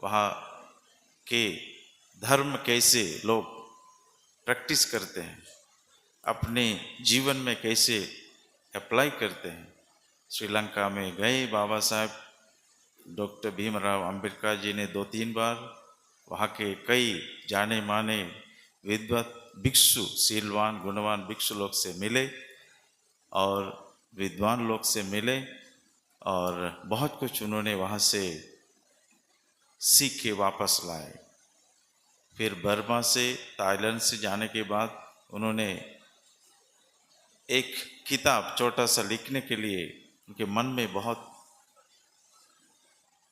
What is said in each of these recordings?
वहाँ के धर्म कैसे लोग प्रैक्टिस करते हैं, अपने जीवन में कैसे अप्लाई करते हैं। श्रीलंका में गए बाबा साहब डॉक्टर भीमराव अंबेडकर जी ने 2-3 बार। वहाँ के कई जाने माने विद्वत भिक्षु, शीलवान गुणवान भिक्षु लोग से मिले और विद्वान लोग से मिले और बहुत कुछ उन्होंने वहाँ से सीख के वापस लाए। फिर बर्मा से, थाईलैंड से जाने के बाद उन्होंने एक किताब छोटा सा लिखने के लिए उनके मन में बहुत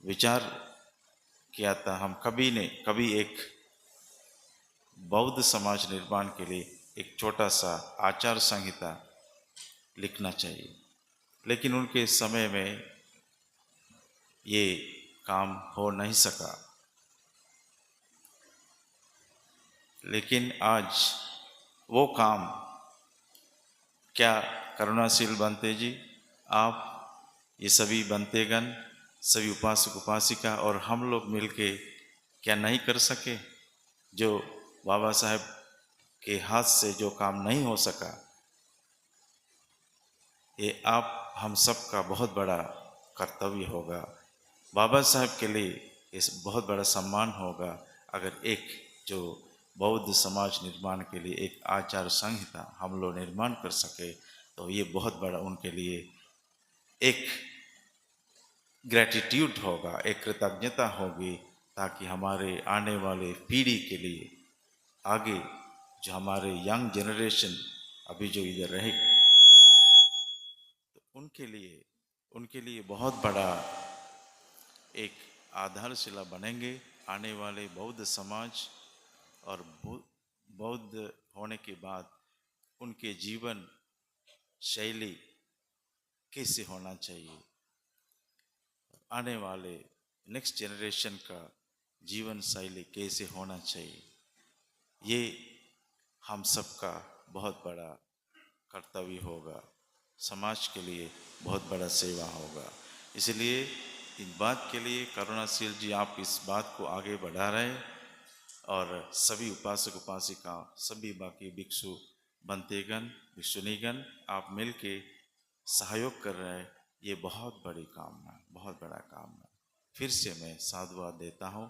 विचार किया था, हम कभी एक बौद्ध समाज निर्माण के लिए एक छोटा सा आचार संहिता लिखना चाहिए। लेकिन उनके समय में ये काम हो नहीं सका। लेकिन आज वो काम, क्या करुणाशील बनते जी, आप ये सभी बनतेगण, सभी उपासक उपासिका और हम लोग मिलके क्या नहीं कर सके? जो बाबा साहब के हाथ से जो काम नहीं हो सका, ये आप हम सब का बहुत बड़ा कर्तव्य होगा। बाबा साहब के लिए इस बहुत बड़ा सम्मान होगा अगर एक जो बौद्ध समाज निर्माण के लिए एक आचार संहिता हम लोग निर्माण कर सके, तो ये बहुत बड़ा उनके लिए एक ग्रेटिट्यूड होगा, एक कृतज्ञता होगी, ताकि हमारे आने वाले पीढ़ी के लिए, आगे जो हमारे यंग जनरेशन अभी जो इधर रहे, तो उनके लिए बहुत बड़ा एक आधारशिला बनेंगे आने वाले बौद्ध समाज। और बौद्ध होने के बाद उनके जीवन शैली कैसे होना चाहिए, आने वाले नेक्स्ट जनरेशन का जीवन शैली कैसे होना चाहिए, ये हम सबका बहुत बड़ा कर्तव्य होगा, समाज के लिए बहुत बड़ा सेवा होगा। इसलिए इस बात के लिए करुणाशील जी आप इस बात को आगे बढ़ा रहे हैं और सभी उपासक उपासिका, सभी बाकी भिक्षु बनतेगण, भिक्षुनीगण आप मिलके सहयोग कर रहे हैं, ये बहुत बड़ी काम है, बहुत बड़ा काम है। फिर से मैं साधुवाद देता हूँ।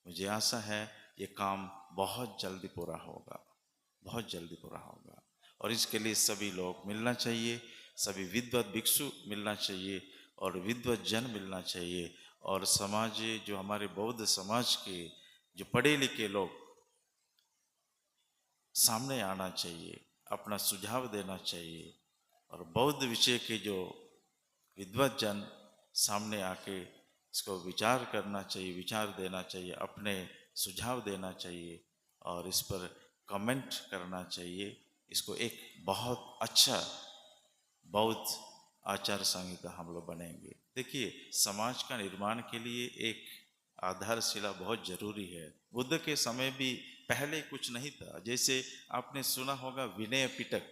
मुझे आशा है ये काम बहुत जल्दी पूरा होगा, बहुत जल्दी पूरा होगा और इसके लिए सभी लोग मिलना चाहिए, सभी विद्वत भिक्षु मिलना चाहिए और विद्वत जन मिलना चाहिए और समाज जो हमारे बौद्ध समाज के जो पढ़े लिखे लोग सामने आना चाहिए, अपना सुझाव देना चाहिए और बौद्ध विषय के जो विद्वत जन सामने आके इसको विचार करना चाहिए, विचार देना चाहिए, अपने सुझाव देना चाहिए और इस पर कमेंट करना चाहिए। इसको एक बहुत अच्छा बौद्ध आचार संहिता हम लोग बनेंगे। देखिए, समाज का निर्माण के लिए एक आधारशिला बहुत जरूरी है। बुद्ध के समय भी पहले कुछ नहीं था। जैसे आपने सुना होगा विनय पिटक,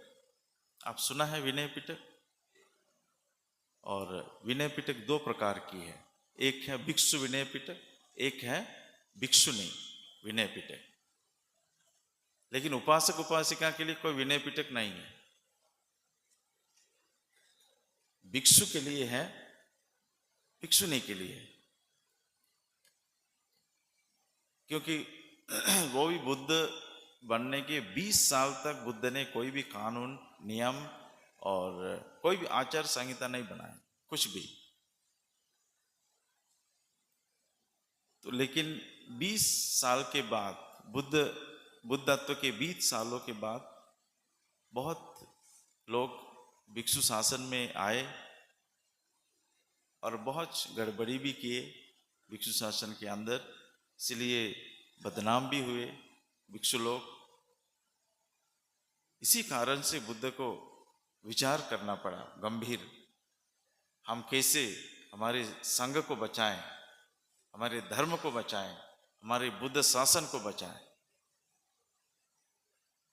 आप सुना है विनय पिटक? और विनय पिटक दो प्रकार की है, एक है भिक्षु विनय पिटक, एक है भिक्षुनी विनय पिटक। लेकिन उपासक उपासिका के लिए कोई विनय पिटक नहीं है, भिक्षु के लिए है, भिक्षुनी के लिए है। क्योंकि वो भी बुद्ध बनने के 20 साल तक बुद्ध ने कोई भी कानून, नियम और कोई भी आचार संहिता नहीं बनाया, कुछ भी। तो लेकिन 20 साल के बाद बुद्धत्व के 20 सालों के बाद बहुत लोग भिक्षु शासन में आए और बहुत गड़बड़ी भी किए भिक्षु शासन के अंदर, इसलिए बदनाम भी हुए भिक्षु लोग। इसी कारण से बुद्ध को विचार करना पड़ा गंभीर, हम कैसे हमारे संघ को बचाएं, हमारे धर्म को बचाएं, हमारे बुद्ध शासन को बचाएं।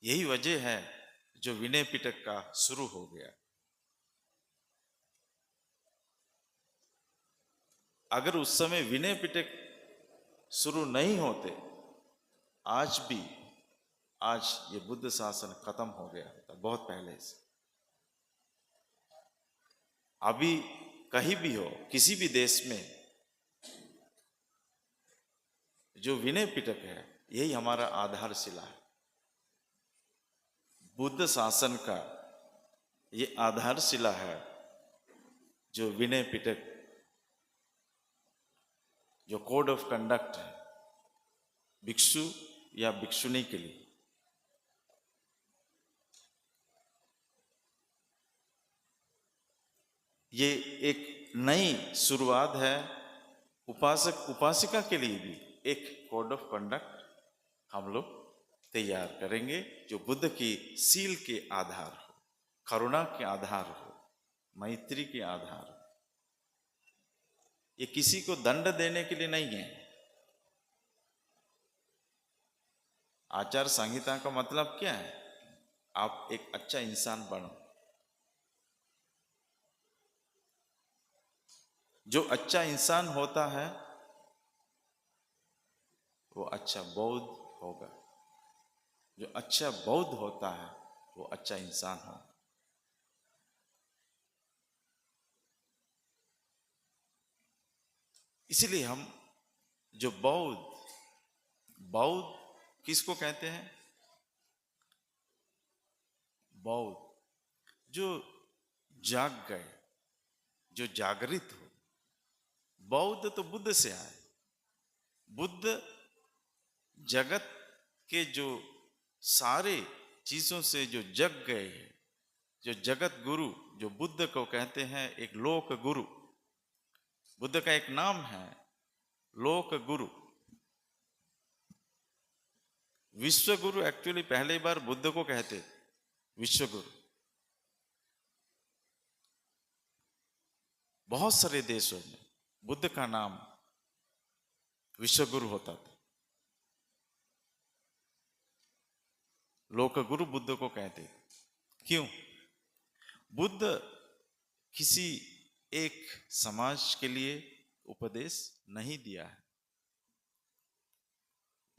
यही वजह है जो विनय पिटक का शुरू हो गया। अगर उस समय विनय पिटक शुरू नहीं होते, आज भी, आज ये बुद्ध शासन खत्म हो गया था बहुत पहले से। अभी कहीं भी हो, किसी भी देश में जो विनय पिटक है, यही हमारा आधारशिला है। बुद्ध शासन का ये आधारशिला है, जो विनय पिटक, जो कोड ऑफ कंडक्ट है भिक्षु या भिक्षुणी के लिए। ये एक नई शुरुआत है। उपासक उपासिका के लिए भी एक कोड ऑफ कंडक्ट हम लोग तैयार करेंगे, जो बुद्ध की सील के आधार हो, करुणा के आधार हो, मैत्री के आधार हो। ये किसी को दंड देने के लिए नहीं है। आचार संहिता का मतलब क्या है? आप एक अच्छा इंसान बनो। जो अच्छा इंसान होता है वो अच्छा बौद्ध होगा। जो अच्छा बौद्ध होता है वो अच्छा इंसान हो। इसलिए हम जो बौद्ध, बौद्ध किसको कहते हैं? बौद्ध जो जाग गए, जो जागृत हो। बौद्ध तो बुद्ध से आए। बुद्ध जगत के जो सारे चीजों से जो जग गए हैं, जो जगत गुरु, जो बुद्ध को कहते हैं एक लोक गुरु। बुद्ध का एक नाम है लोक गुरु। विश्व गुरु एक्चुअली पहली बार बुद्ध को कहते, विश्व गुरु। बहुत सारे देशों में बुद्ध का नाम विश्व गुरु होता था। लोक गुरु बुद्ध को कहते। क्यों? बुद्ध किसी एक समाज के लिए उपदेश नहीं दिया है।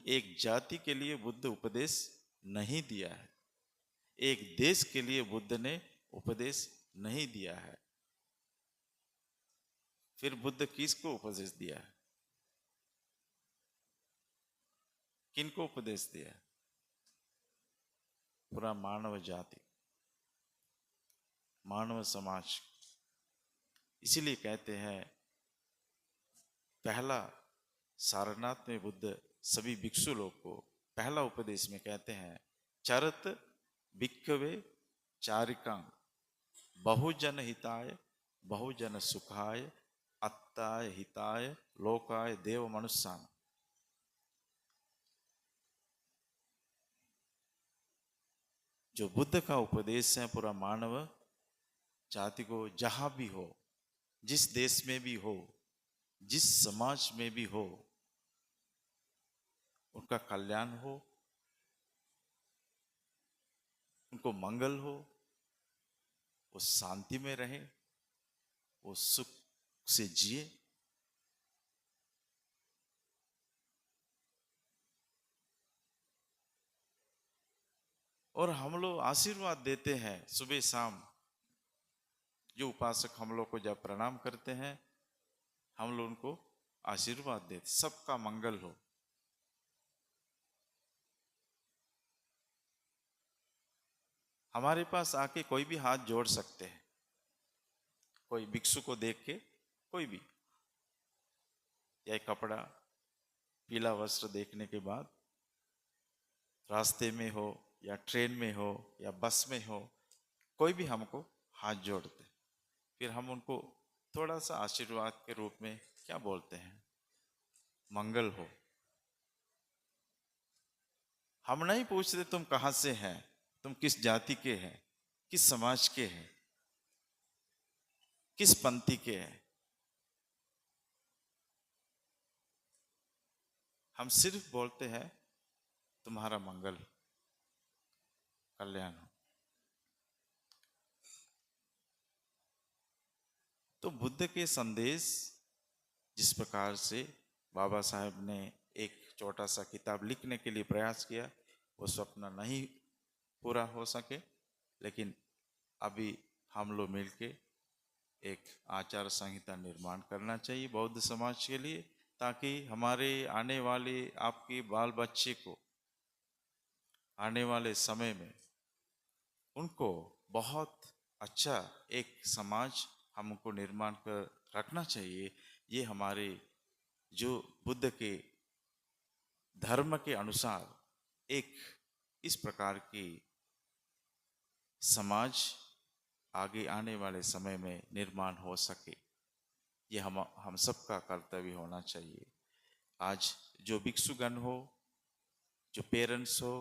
एक जाति के लिए बुद्ध उपदेश नहीं दिया है। एक देश के लिए बुद्ध ने उपदेश नहीं दिया है। फिर बुद्ध किसको उपदेश दिया है? किनको उपदेश दिया है? पूरा मानव जाति, मानव समाज। इसीलिए कहते हैं पहला सारनाथ में बुद्ध सभी भिक्षु लोग को पहला उपदेश में कहते हैं, चरत भिक्खवे चारिकां बहुजन हिताय बहुजन सुखाय अत्ताय हिताय लोकाय देव मनुष्यान। जो बुद्ध का उपदेश है पूरा मानव जाति को, जहां भी हो, जिस देश में भी हो, जिस समाज में भी हो, उनका कल्याण हो, उनको मंगल हो, वो शांति में रहे, वो सुख से जिए। और हम लोग आशीर्वाद देते हैं सुबह शाम। जो उपासक हम लोग को जब प्रणाम करते हैं, हम लोग उनको आशीर्वाद देते, सबका मंगल हो। हमारे पास आके कोई भी हाथ जोड़ सकते हैं, कोई भिक्षु को देख के, कोई भी, या कपड़ा पीला वस्त्र देखने के बाद, रास्ते में हो या ट्रेन में हो या बस में हो, कोई भी हमको हाथ जोड़ते, फिर हम उनको थोड़ा सा आशीर्वाद के रूप में क्या बोलते हैं? मंगल हो। हम नहीं पूछते तुम कहां से हैं, तुम किस जाति के हैं, किस समाज के हैं, किस पंथी के हैं। हम सिर्फ बोलते हैं तुम्हारा मंगल, कल्याण हो। तो बुद्ध के संदेश जिस प्रकार से बाबा साहब ने एक छोटा सा किताब लिखने के लिए प्रयास किया। वो स्वप्न नहीं पूरा हो सके, लेकिन अभी हम लोग मिलके एक आचार संहिता निर्माण करना चाहिए बौद्ध समाज के लिए, ताकि हमारे आने वाले आपके बाल बच्चे को आने वाले समय में उनको बहुत अच्छा एक समाज हमको निर्माण कर रखना चाहिए। ये हमारे जो बुद्ध के धर्म के अनुसार एक इस प्रकार की समाज आगे आने वाले समय में निर्माण हो सके, ये हम सबका कर्तव्य होना चाहिए। आज जो भिक्षुगण हो, जो पेरेंट्स हो,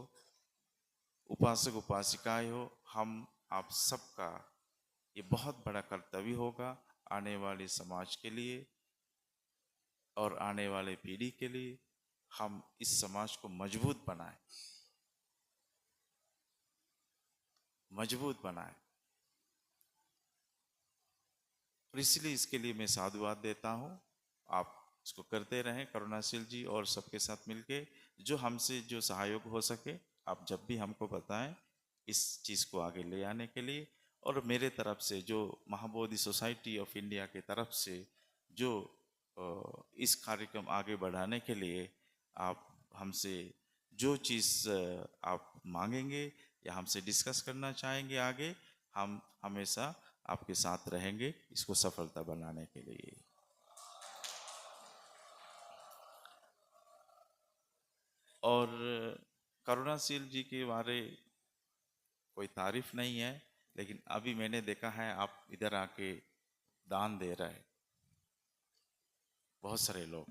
उपासक उपासिकाएं हो, हम आप सबका ये बहुत बड़ा कर्तव्य होगा आने वाले समाज के लिए और आने वाले पीढ़ी के लिए। हम इस समाज को मजबूत बनाएं, मजबूत बनाएं। और इसलिए इसके लिए मैं साधुवाद देता हूँ। आप इसको करते रहें करुणाशील जी, और सबके साथ मिलके जो हमसे जो सहयोग हो सके आप जब भी हमको बताएं इस चीज़ को आगे ले आने के लिए। और मेरे तरफ से जो महाबोधि सोसाइटी ऑफ इंडिया के तरफ से जो इस कार्यक्रम आगे बढ़ाने के लिए आप हमसे जो चीज़ आप मांगेंगे या हमसे डिस्कस करना चाहेंगे आगे, हम हमेशा आपके साथ रहेंगे इसको सफलता बनाने के लिए। और करुणाशील जी के बारे कोई तारीफ नहीं है, लेकिन अभी मैंने देखा है आप इधर आके दान दे रहे हैं, बहुत सारे लोग।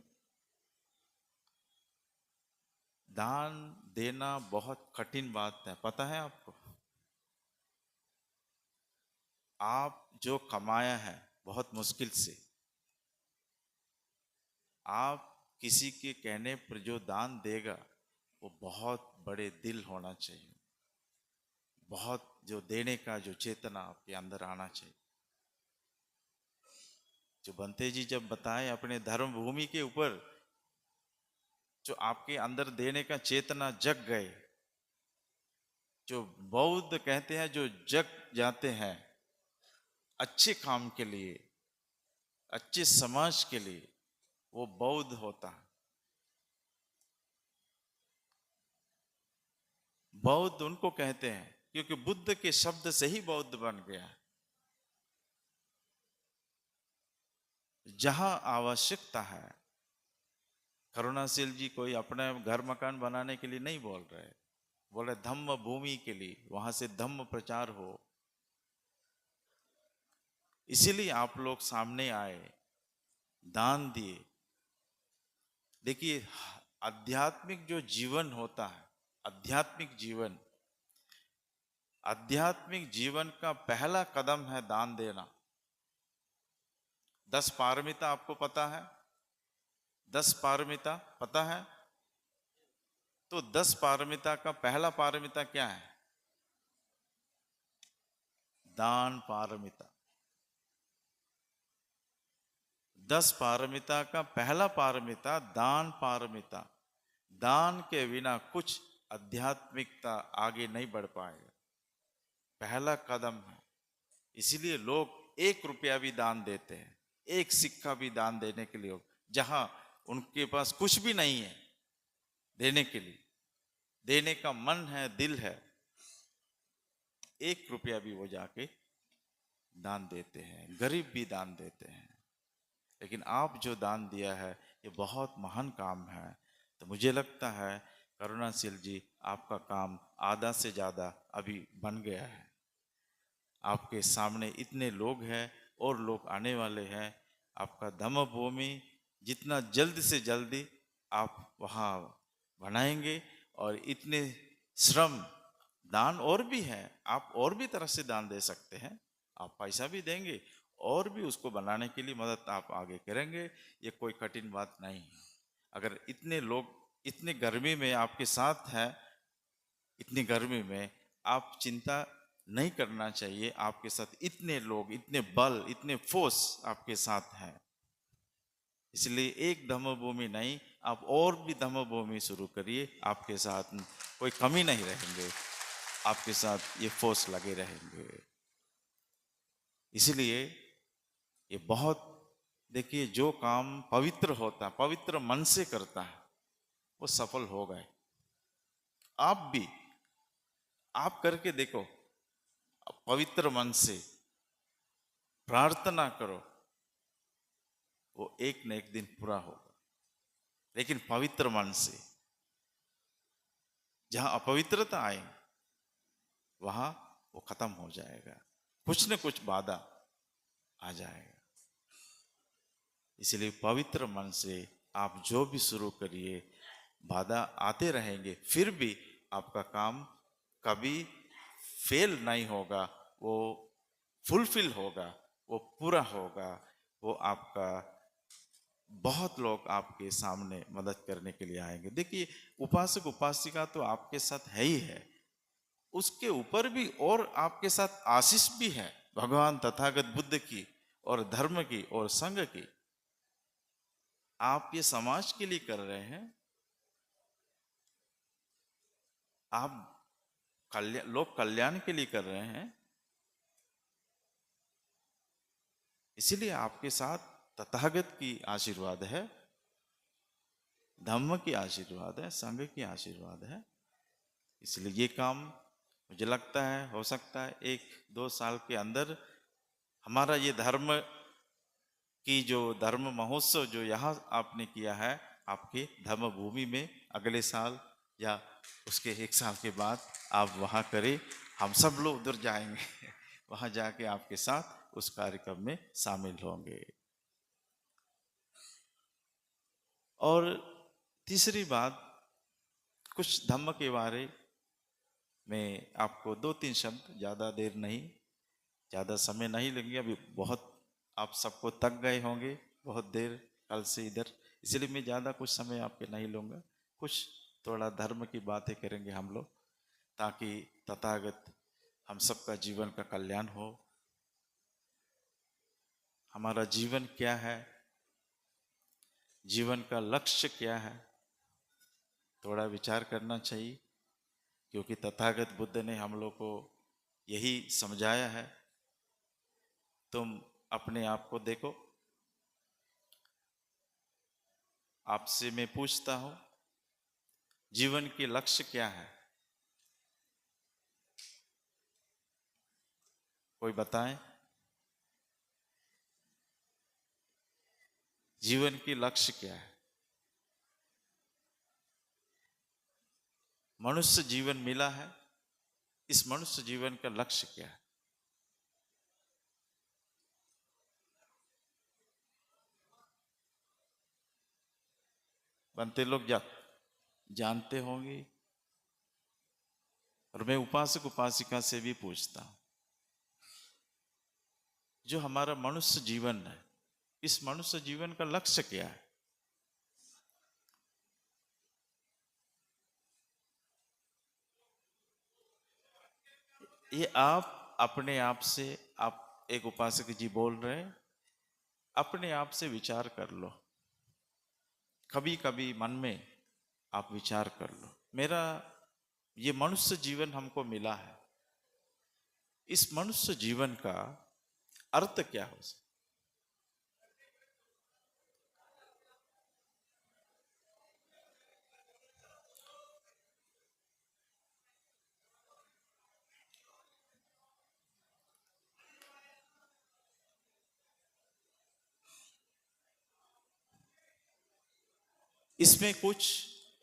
दान देना बहुत कठिन बात है, पता है आपको? आप जो कमाया है बहुत मुश्किल से, आप किसी के कहने पर जो दान देगा वो बहुत बड़े दिल होना चाहिए, बहुत जो देने का जो चेतना आपके अंदर आना चाहिए। जो बंते जी जब बताए अपने धर्म भूमि के ऊपर, जो आपके अंदर देने का चेतना जग गए, जो बौद्ध कहते हैं जो जग जाते हैं अच्छे काम के लिए, अच्छे समाज के लिए, वो बौद्ध होता है। बौद्ध उनको कहते हैं क्योंकि बुद्ध के शब्द से ही बौद्ध बन गया। जहां आवश्यकता है, करुणाशील जी कोई अपने घर मकान बनाने के लिए नहीं बोल रहे, बोले धम्म भूमि के लिए, वहां से धम्म प्रचार हो। इसीलिए आप लोग सामने आए, दान दिए। देखिए आध्यात्मिक जो जीवन होता है, आध्यात्मिक जीवन, आध्यात्मिक जीवन का पहला कदम है दान देना। 10 पारमिता आपको पता है? 10 पारमिता पता है? तो 10 पारमिता का पहला पारमिता क्या है? दान पारमिता। 10 पारमिता का पहला पारमिता दान पारमिता। दान के बिना कुछ आध्यात्मिकता आगे नहीं बढ़ पाएगा, पहला कदम है। इसीलिए लोग 1 रुपया भी दान देते हैं, 1 सिक्का भी दान देने के लिए, जहां उनके पास कुछ भी नहीं है देने के लिए, देने का मन है, दिल है, 1 रुपया भी वो जाके दान देते हैं, गरीब भी दान देते हैं। लेकिन आप जो दान दिया है ये बहुत महान काम है। तो मुझे लगता है करुणाशील जी आपका काम आधा से ज़्यादा अभी बन गया है। आपके सामने इतने लोग हैं और लोग आने वाले हैं। आपका धम्म भूमि जितना जल्द से जल्दी आप वहाँ बनाएंगे, और इतने श्रम दान और भी है, आप और भी तरह से दान दे सकते हैं, आप पैसा भी देंगे और भी उसको बनाने के लिए मदद आप आगे करेंगे। ये कोई कठिन बात नहीं है। अगर इतने लोग इतने गर्मी में आपके साथ हैं, इतनी गर्मी में आप चिंता नहीं करना चाहिए, आपके साथ इतने लोग, इतने बल, इतने फोर्स आपके साथ हैं। इसलिए एक धम्म भूमि नहीं, आप और भी धम्म भूमि शुरू करिए, आपके साथ कोई कमी नहीं रहेंगे, आपके साथ ये फोर्स लगे रहेंगे। इसलिए ये बहुत, देखिए जो काम पवित्र होता है, पवित्र मन से करता है, वो सफल हो गए। आप भी, आप करके देखो, पवित्र मन से प्रार्थना करो, वो एक न एक दिन पूरा होगा। लेकिन पवित्र मन से, जहां अपवित्रता आए वहां वो खत्म हो जाएगा, कुछ न कुछ बाधा आ जाएगा। इसलिए पवित्र मन से आप जो भी शुरू करिए, बाधा आते रहेंगे, फिर भी आपका काम कभी फेल नहीं होगा, वो फुलफिल होगा, वो पूरा होगा। वो आपका, बहुत लोग आपके सामने मदद करने के लिए आएंगे। देखिए उपासक उपासिका तो आपके साथ है ही है, उसके ऊपर भी और आपके साथ आशीष भी है, भगवान तथागत बुद्ध की और धर्म की और संघ की। आप ये समाज के लिए कर रहे हैं, आप लोक कल्याण के लिए कर रहे हैं, इसीलिए आपके साथ तथागत की आशीर्वाद है, धम्म की आशीर्वाद है, संघ की आशीर्वाद है। इसलिए ये काम मुझे लगता है हो सकता है 1-2 साल के अंदर हमारा ये धर्म की जो धर्म महोत्सव जो यहाँ आपने किया है आपके धर्म भूमि में, अगले साल या उसके 1 साल के बाद आप वहाँ करें, हम सब लोग उधर जाएंगे वहाँ जाके आपके साथ उस कार्यक्रम में शामिल होंगे। और तीसरी बात, कुछ धम्म के बारे में आपको 2-3 शब्द, ज़्यादा देर नहीं, ज़्यादा समय नहीं लेंगे, अभी बहुत आप सबको थक गए होंगे बहुत देर कल से इधर, इसलिए मैं ज़्यादा कुछ समय आपके नहीं लूँगा। कुछ थोड़ा धर्म की बातें करेंगे हम लोग, ताकि तथागत हम सबका जीवन का कल्याण हो। हमारा जीवन क्या है, जीवन का लक्ष्य क्या है, थोड़ा विचार करना चाहिए, क्योंकि तथागत बुद्ध ने हम लोग को यही समझाया है। तुम अपने आप को देखो, आपसे मैं पूछता हूं, जीवन के लक्ष्य क्या है? कोई बताएं, जीवन के लक्ष्य क्या है? मनुष्य जीवन मिला है, इस मनुष्य जीवन का लक्ष्य क्या है? बनते लोग जानते होंगे, और मैं उपासक उपासिका से भी पूछता हूं, जो हमारा मनुष्य जीवन है, इस मनुष्य जीवन का लक्ष्य क्या है? ये आप अपने आप से, आप एक उपासक जी बोल रहे हैं, अपने आप से विचार कर लो, कभी कभी मन में आप विचार कर लो, मेरा ये मनुष्य जीवन हमको मिला है, इस मनुष्य जीवन का अर्थ क्या हो सकता? इसमें कुछ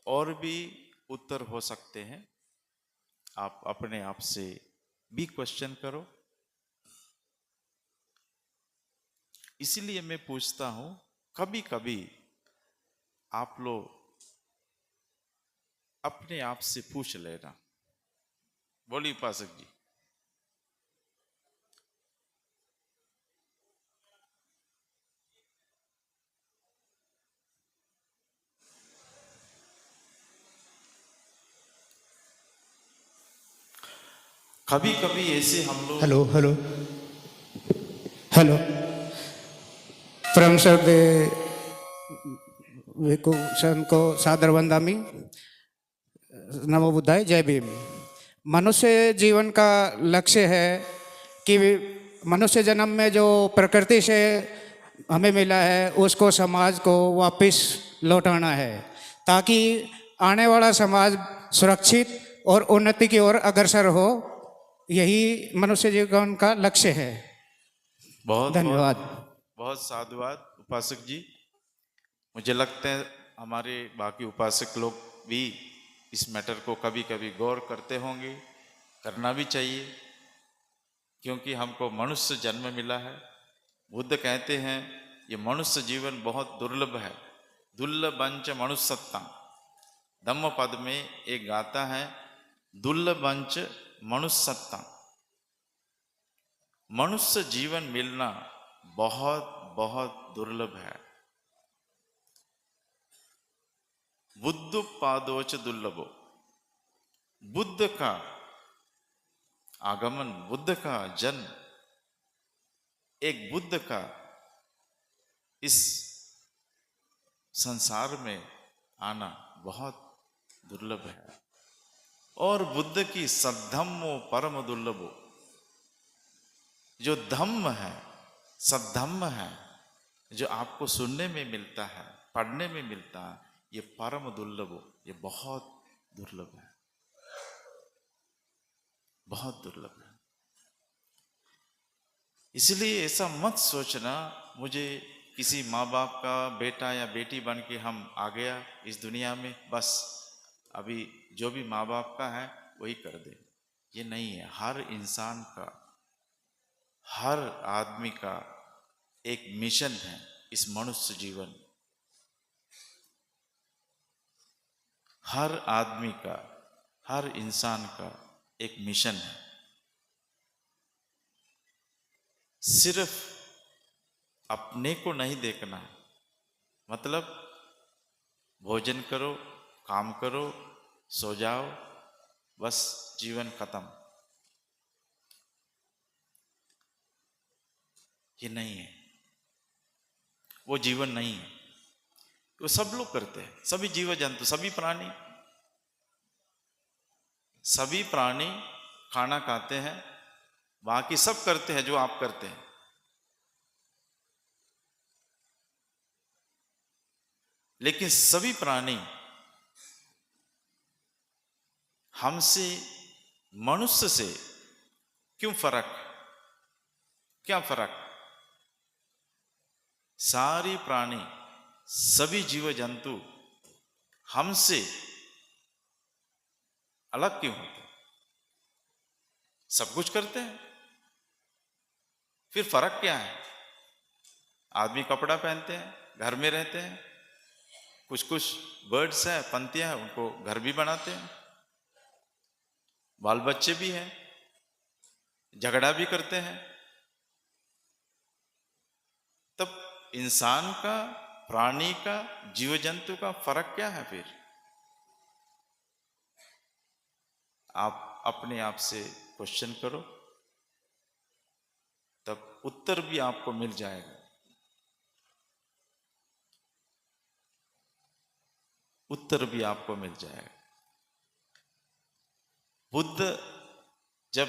और भी उत्तर हो सकते हैं, आप अपने आप से भी क्वेश्चन करो। इसीलिए मैं पूछता हूं, कभी कभी आप लोग अपने आप से पूछ लेना। बोलिए उपासक जी। कभी कभी ऐसे हम लोग, हेलो हेलो हेलो, परम श्रद्धेय विकुशन को सादर वंदामी। नमो बुद्धाय, जय भीम। मनुष्य जीवन का लक्ष्य है कि मनुष्य जन्म में जो प्रकृति से हमें मिला है उसको समाज को वापस लौटाना है, ताकि आने वाला समाज सुरक्षित और उन्नति की ओर अग्रसर हो। यही मनुष्य जीवन का लक्ष्य है। बहुत धन्यवाद। बहुत साधुवाद उपासक जी। मुझे लगता है हमारे बाकी उपासक लोग भी इस मैटर को कभी कभी गौर करते होंगे, करना भी चाहिए, क्योंकि हमको मनुष्य जन्म मिला है। बुद्ध कहते हैं ये मनुष्य जीवन बहुत दुर्लभ है। दुर्लभंच मनुष्यत्ता, धम्म पद में एक गाथा है, दुर्लभंच मनुष्यत्ता। मनुष्य जीवन मिलना बहुत बहुत दुर्लभ है। बुद्ध पादोच दुर्लभो, बुद्ध का आगमन, बुद्ध का जन्म, एक बुद्ध का इस संसार में आना बहुत दुर्लभ है। और बुद्ध की सद्धम्मो परम दुर्लभो, जो धम्म है, सद्धम्म है, जो आपको सुनने में मिलता है, पढ़ने में मिलता है, ये परम दुर्लभ हो, ये बहुत दुर्लभ है, बहुत दुर्लभ है। इसलिए ऐसा मत सोचना मुझे किसी माँ बाप का बेटा या बेटी बन के हम आ गया इस दुनिया में, बस अभी जो भी माँ बाप का है वही कर दे। ये नहीं है। हर इंसान का, हर आदमी का एक मिशन है इस मनुष्य जीवन। हर आदमी का, हर इंसान का एक मिशन है। सिर्फ अपने को नहीं देखना है, मतलब भोजन करो, काम करो, सो जाओ, बस जीवन खत्म, ये नहीं है। वो जीवन नहीं है। वो सब लोग करते हैं, सभी जीव जंतु, सभी प्राणी खाना खाते हैं, बाकी सब करते हैं जो आप करते हैं। लेकिन सभी प्राणी हमसे, मनुष्य से क्यों फर्क, क्या फर्क? सारी प्राणी, सभी जीव जंतु हमसे अलग क्यों होते? सब कुछ करते हैं, फिर फर्क क्या है? आदमी कपड़ा पहनते हैं, घर में रहते हैं, कुछ कुछ बर्ड्स हैं, पंतियां हैं, उनको घर भी बनाते हैं, बाल बच्चे भी हैं, झगड़ा भी करते हैं। तब इंसान का, प्राणी का, जीव जंतु का फर्क क्या है फिर? आप अपने आप से क्वेश्चन करो, तब उत्तर भी आपको मिल जाएगा। उत्तर भी आपको मिल जाएगा। बुद्ध जब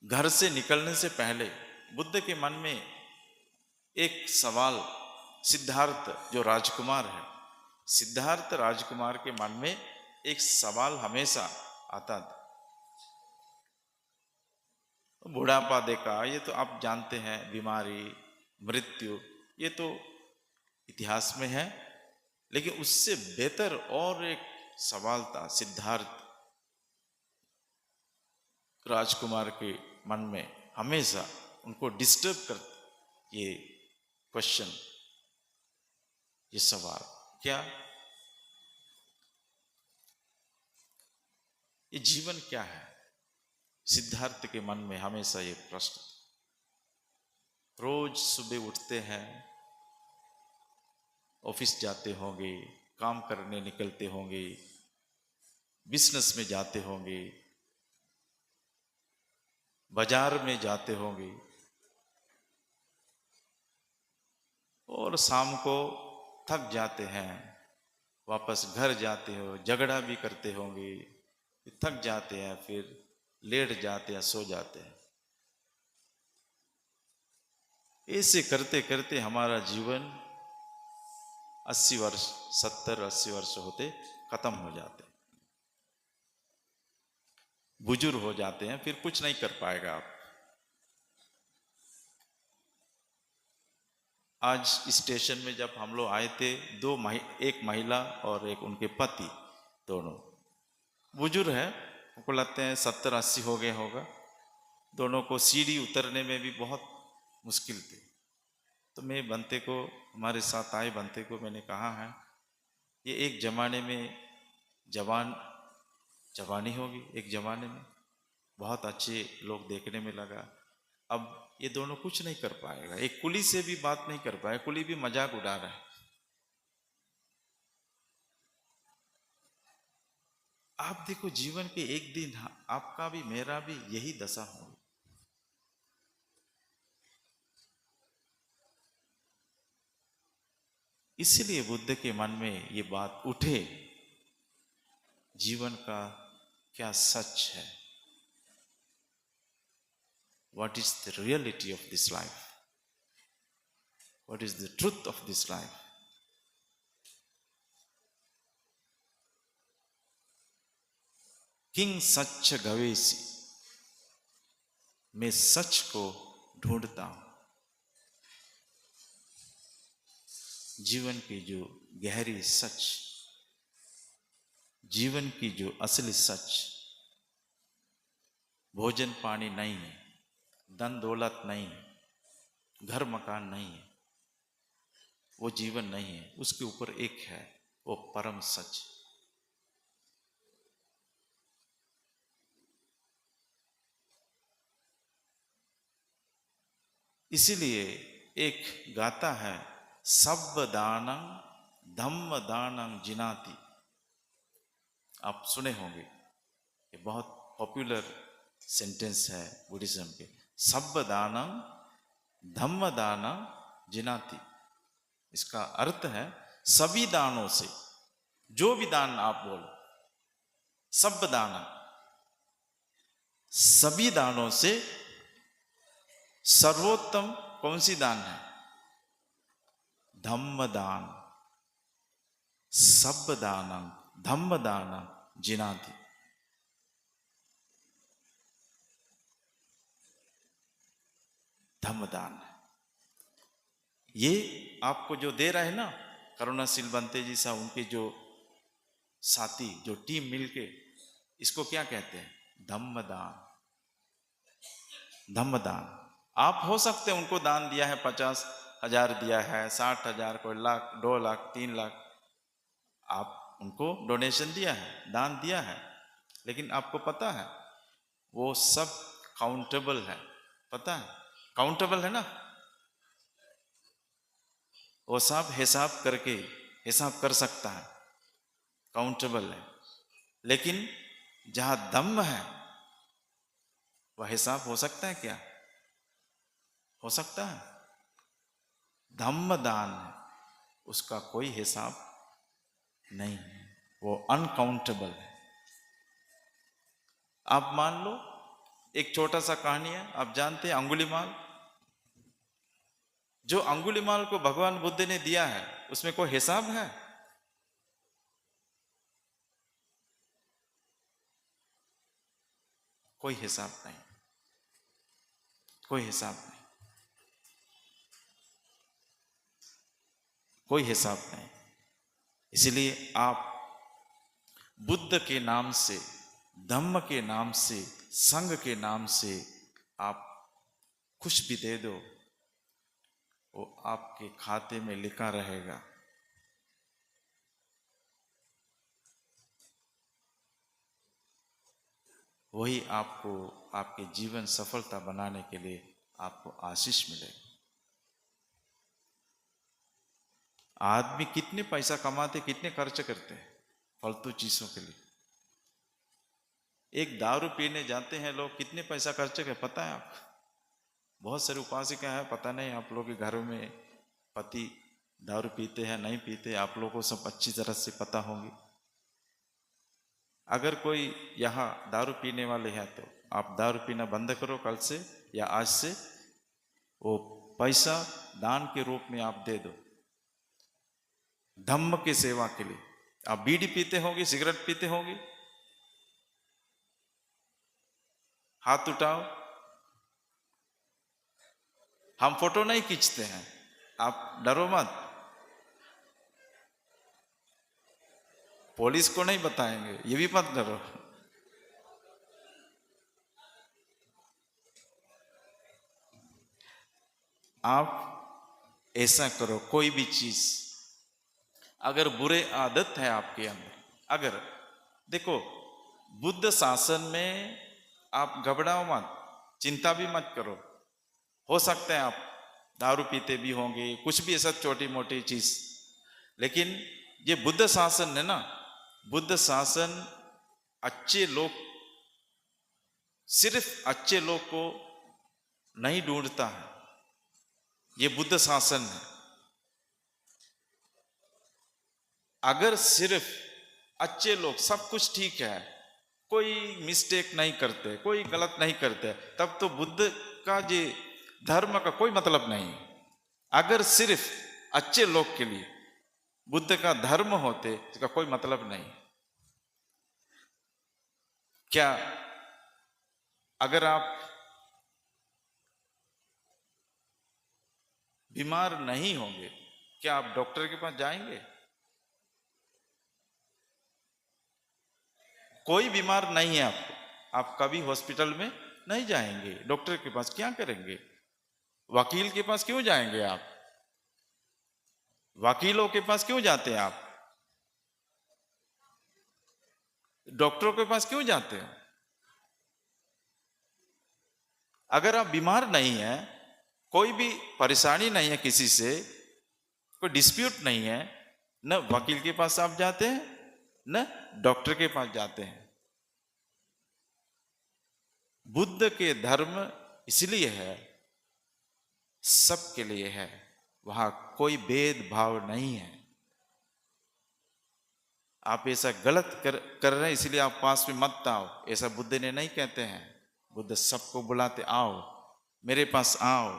घर से निकलने से पहले बुद्ध के मन में एक सवाल, सिद्धार्थ जो राजकुमार है, सिद्धार्थ राजकुमार के मन में एक सवाल हमेशा आता था। बुढ़ापा देखा, ये तो आप जानते हैं, बीमारी, मृत्यु, ये तो इतिहास में है। लेकिन उससे बेहतर और एक सवाल था सिद्धार्थ राजकुमार के मन में, हमेशा उनको डिस्टर्ब कर ये क्वेश्चन, ये सवाल, क्या ये जीवन क्या है? सिद्धार्थ के मन में हमेशा ये प्रश्न। रोज सुबह उठते हैं, ऑफिस जाते होंगे, काम करने निकलते होंगे, बिजनेस में जाते होंगे, बाजार में जाते होंगे, और शाम को थक जाते हैं, वापस घर जाते हो, झगड़ा भी करते होंगे, थक जाते हैं, फिर लेट जाते हैं, सो जाते हैं। ऐसे करते करते हमारा जीवन 80 वर्ष, 70-80 वर्ष होते खत्म हो जाते, बुजुर्ग हो जाते हैं, फिर कुछ नहीं कर पाएगा आप। आज स्टेशन में जब हम लोग आए थे, एक महिला और एक उनके पति, दोनों बुजुर्ग है, उनको लगते हैं 70-80 हो गए होगा। दोनों को सीढ़ी उतरने में भी बहुत मुश्किल थी। तो मैं बनते को, हमारे साथ आए बनते को मैंने कहा है, ये एक जमाने में जवानी होगी, एक जमाने में बहुत अच्छे लोग देखने में लगा। अब ये दोनों कुछ नहीं कर पाएगा, एक कुली से भी बात नहीं कर पाए, कुली भी मजाक उड़ा रहा है। आप देखो, जीवन के एक दिन आपका भी मेरा भी यही दशा हो। इसलिए बुद्ध के मन में ये बात उठे, जीवन का क्या सच है, what is the reality of this life, what is the truth of this life. King सच गवेसी, मैं सच को ढूंढता हूं। जीवन की जो गहरी सच, जीवन की जो असली सच, भोजन पानी नहीं है, धन दौलत नहीं है, घर मकान नहीं है, वो जीवन नहीं है। उसके ऊपर एक है, वो परम सच। इसीलिए एक गाता है, सब दानं धम्म दानं जिनाति। आप सुने होंगे, ये बहुत पॉपुलर सेंटेंस है बुद्धिज्म के। सब दानं धम्म दानं जिनाति, इसका अर्थ है सभी दानों से, जो भी दान आप बोलो, सब दान, सभी दानों से सर्वोत्तम कौन सी दान है? धम्म दान। सब दानं धम्म दानं जिनाति। धम्म दान, ये आपको जो दे रहा है ना करुणाशील बनते जी साहब, उनके जो साथी, जो टीम मिलके, इसको क्या कहते हैं? धम्म दान। धम्म दान। आप हो सकते हैं उनको दान दिया है, 50,000 दिया है, 60,000, कोई लाख, 2 लाख, 3 लाख, आप उनको डोनेशन दिया है, दान दिया है, लेकिन आपको पता है वो सब काउंटेबल है। पता है काउंटेबल है ना, वो सब हिसाब करके हिसाब कर सकता है, काउंटेबल है। लेकिन जहां दम है वह हिसाब हो सकता है क्या? हो सकता है? धम्म दान है, उसका कोई हिसाब नहीं है, वो अनकाउंटेबल है। आप मान लो, एक छोटा सा कहानी है, आप जानते हैं अंगुलीमाल। जो अंगुलीमाल को भगवान बुद्ध ने दिया है, उसमें कोई हिसाब है? कोई हिसाब नहीं, कोई हिसाब नहीं, कोई हिसाब नहीं। इसलिए आप बुद्ध के नाम से, धम्म के नाम से, संघ के नाम से आप कुछ भी दे दो, वो आपके खाते में लिखा रहेगा। वही आपको आपके जीवन सफलता बनाने के लिए आपको आशीष मिलेगी। आदमी कितने पैसा कमाते, कितने खर्च करते हैं फालतू चीजों के लिए। एक दारू पीने जाते हैं लोग, कितने पैसा खर्च करते पता है आपको? बहुत सारी उपासिका है, पता नहीं आप लोग के घरों में पति दारू पीते हैं नहीं पीते, आप लोगों को सब अच्छी तरह से पता होगी। अगर कोई यहाँ दारू पीने वाले हैं तो आप दारू पीना बंद करो कल से या आज से, वो पैसा दान के रूप में आप दे दो धम्म की सेवा के लिए। आप बीड़ी पीते होंगे, सिगरेट पीते होंगे, हाथ उठाओ। हम फोटो नहीं खींचते हैं, आप डरो मत, पुलिस को नहीं बताएंगे, ये भी मत डरो। आप ऐसा करो, कोई भी चीज अगर बुरे आदत है आपके अंदर, अगर देखो बुद्ध शासन में आप घबराओ मत, चिंता भी मत करो। हो सकता है आप दारू पीते भी होंगे, कुछ भी ऐसा छोटी मोटी चीज, लेकिन ये बुद्ध शासन है ना, बुद्ध शासन अच्छे लोग, सिर्फ अच्छे लोग को नहीं ढूंढता है, ये बुद्ध शासन है। अगर सिर्फ अच्छे लोग, सब कुछ ठीक है, कोई मिस्टेक नहीं करते, कोई गलत नहीं करते, तब तो बुद्ध का ये धर्म का कोई मतलब नहीं। अगर सिर्फ अच्छे लोग के लिए बुद्ध का धर्म होते, इसका कोई मतलब नहीं। क्या अगर आप बीमार नहीं होंगे, क्या आप डॉक्टर के पास जाएंगे? कोई बीमार नहीं है आपको, आप कभी हॉस्पिटल में नहीं जाएंगे, डॉक्टर के पास क्या करेंगे? वकील के पास क्यों जाएंगे आप? वकीलों के पास क्यों जाते हैं आप? डॉक्टरों के पास क्यों जाते हैं? अगर आप बीमार नहीं है, कोई भी परेशानी नहीं है, किसी से कोई डिस्प्यूट नहीं है, न वकील के पास आप जाते हैं न डॉक्टर के पास जाते हैं। बुद्ध के धर्म इसलिए है, सबके लिए है, वहां कोई भेदभाव नहीं है। आप ऐसा गलत कर रहे हैं इसलिए आप पास में मत आओ, ऐसा बुद्ध ने नहीं कहते हैं। बुद्ध सबको बुलाते, आओ मेरे पास आओ।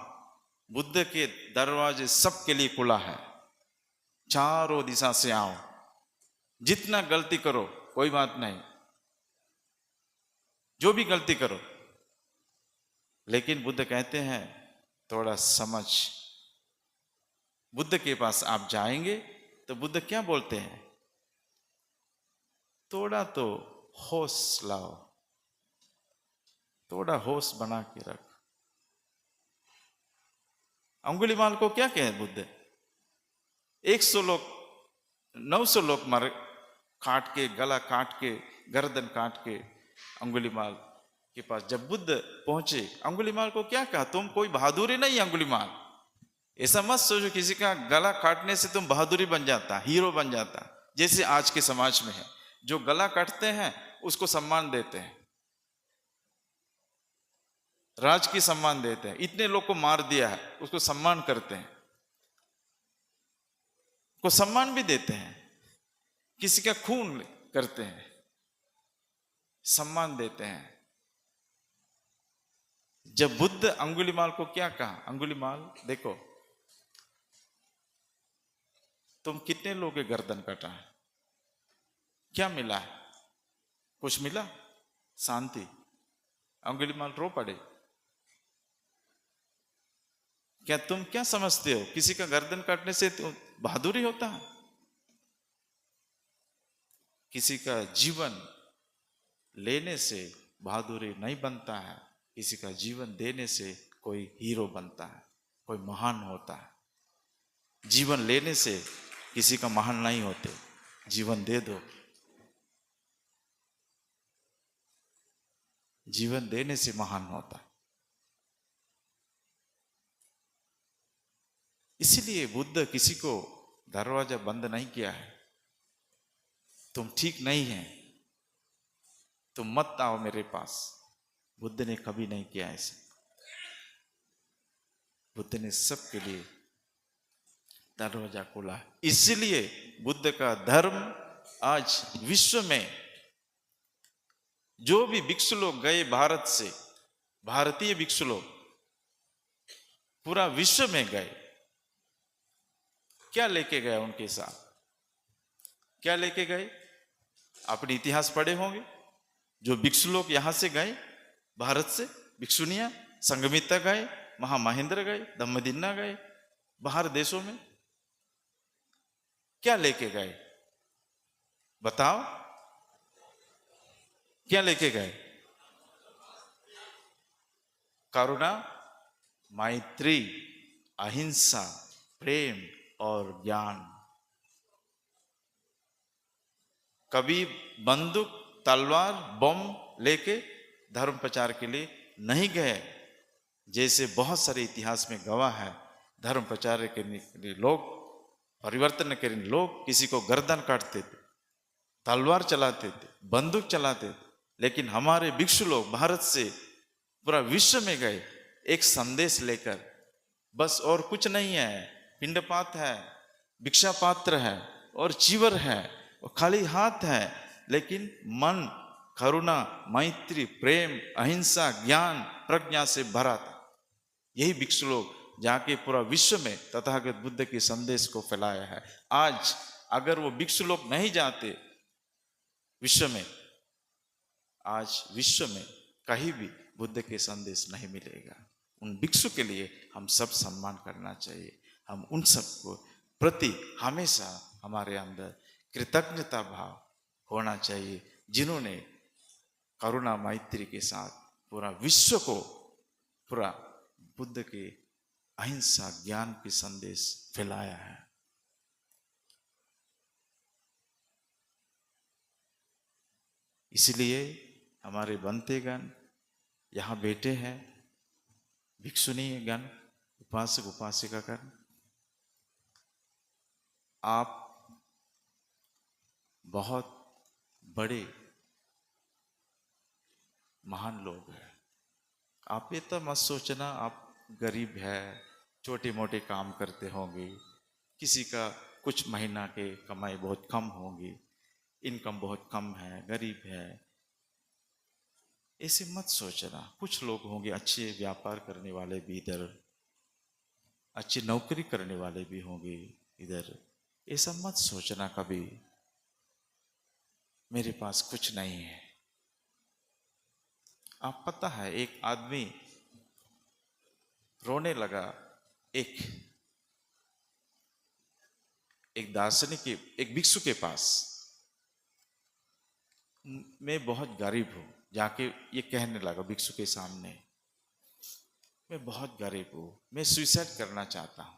बुद्ध के दरवाजे सबके लिए खुला है, चारों दिशा से आओ, जितना गलती करो कोई बात नहीं, जो भी गलती करो, लेकिन बुद्ध कहते हैं थोड़ा समझ। बुद्ध के पास आप जाएंगे तो बुद्ध क्या बोलते हैं? थोड़ा तो होश लाओ, थोड़ा होश बना के रख। अंगुलीमाल को क्या कहे बुद्ध? 100 लोग 900 लोग मर काट के, गला काट के, गर्दन काट के अंगुलीमाल के पास जब बुद्ध पहुंचे, अंगुलीमाल को क्या कहा? तुम कोई बहादुरी नहीं अंगुलीमाल, ऐसा मत सोचो किसी का गला काटने से तुम बहादुरी बन जाता, हीरो बन जाता। जैसे आज के समाज में है, जो गला काटते हैं उसको सम्मान देते हैं, राज की सम्मान देते हैं। इतने लोग को मार दिया है, उसको सम्मान करते हैं, को सम्मान भी देते हैं। किसी का खून करते हैं, सम्मान देते हैं। जब बुद्ध अंगुलीमाल को क्या कहा? अंगुलीमाल देखो, तुम कितने लोगों के गर्दन काटा है, क्या मिला है? कुछ मिला? शांति। अंगुलीमाल रो पड़े। क्या तुम क्या समझते हो किसी का गर्दन काटने से बहादुरी होता है? किसी का जीवन लेने से बहादुरी नहीं बनता है, किसी का जीवन देने से कोई हीरो बनता है, कोई महान होता है। जीवन लेने से किसी का महान नहीं होते, जीवन दे दो, जीवन देने से महान होता है। इसलिए बुद्ध किसी को दरवाजा बंद नहीं किया है। तुम ठीक नहीं है, तुम मत आओ मेरे पास, बुद्ध ने कभी नहीं किया ऐसे। बुद्ध ने सबके लिए दरवाजा खुला है। इसलिए बुद्ध का धर्म आज विश्व में जो भी भिक्षु लोग गए भारत से, भारतीय भिक्षु लोग पूरा विश्व में गए, क्या लेके गए उनके साथ? क्या लेके गए? अपने इतिहास पढ़े होंगे। जो भिक्षु लोग यहां से गए भारत से, भिक्षुनियां संगमित्रा गए, महामहेंद्र गए, धम्मदिन्ना गए, बाहर देशों में क्या लेके गए? बताओ, क्या लेके गए? करुणा, मैत्री, अहिंसा, प्रेम और ज्ञान। कभी बंदूक, तलवार, बम लेके धर्म प्रचार के लिए नहीं गए। जैसे बहुत सारे इतिहास में गवाह है, धर्म प्रचार के लिए लोग, परिवर्तन के लिए लोग किसी को गर्दन काटते थे, तलवार चलाते थे, बंदूक चलाते थे। लेकिन हमारे भिक्षु लोग भारत से पूरा विश्व में गए एक संदेश लेकर, बस और कुछ नहीं है। पिंडपात है, भिक्षा पात्र है और चीवर है और खाली हाथ है, लेकिन मन करुणा, मैत्री, प्रेम, अहिंसा, ज्ञान, प्रज्ञा से भरा था। यही भिक्षु लोग जाके पूरा विश्व में तथागत बुद्ध के संदेश को फैलाया है। आज अगर वो भिक्षु लोग नहीं जाते विश्व में, आज विश्व में कहीं भी बुद्ध के संदेश नहीं मिलेगा। उन भिक्षु के लिए हम सब सम्मान करना चाहिए। हम उन सबको प्रति हमेशा हमारे अंदर कृतज्ञता भाव होना चाहिए, जिन्होंने करुणा मैत्री के साथ पूरा विश्व को पूरा बुद्ध के अहिंसा ज्ञान के संदेश फैलाया है। इसलिए हमारे बनतेगण यहाँ बैठे हैं, भिक्षुनी गण, उपासक उपासिका गण, आप बहुत बड़े महान लोग हैं। आप ये तो मत सोचना आप गरीब है, छोटे मोटे काम करते होंगे, किसी का कुछ महीना के कमाई बहुत कम होगी, इनकम बहुत कम है, गरीब है, ऐसे मत सोचना। कुछ लोग होंगे अच्छे व्यापार करने वाले भी इधर, अच्छी नौकरी करने वाले भी होंगे इधर। ऐसा मत सोचना कभी मेरे पास कुछ नहीं है। आप पता है, एक आदमी रोने लगा एक दार्शनिक के, एक भिक्षु के पास, मैं बहुत गरीब हूं। जाके ये कहने लगा भिक्षु के सामने, मैं बहुत गरीब हूं, मैं सुसाइड करना चाहता हूं।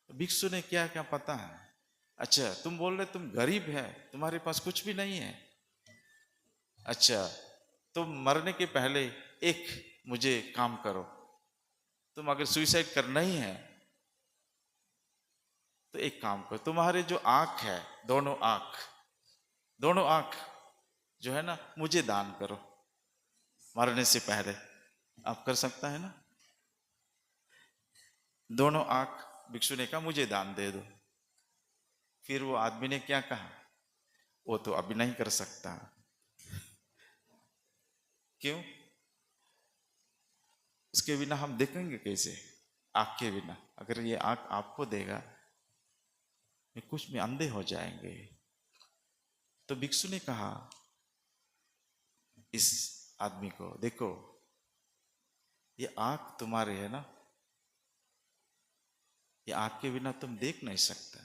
भिक्षु ने क्या क्या पता है, अच्छा तुम बोल रहे तुम गरीब है, तुम्हारे पास कुछ भी नहीं है, अच्छा तुम मरने के पहले एक मुझे काम करो, तुम अगर सुसाइड करना ही है तो एक काम करो, तुम्हारे जो आंख है, दोनों आंख जो है ना, मुझे दान करो मरने से पहले। आप कर सकता है ना? दोनों आंख भिक्षु ने कहा मुझे दान दे दो। फिर वो आदमी ने क्या कहा, वो तो अभी नहीं कर सकता। क्यों? उसके बिना हम देखेंगे कैसे? आंख के बिना अगर ये आंख आपको देगा, कुछ में अंधे हो जाएंगे। तो भिक्षु ने कहा इस आदमी को, देखो ये आंख तुम्हारे है ना, ये आंख के बिना तुम देख नहीं सकता,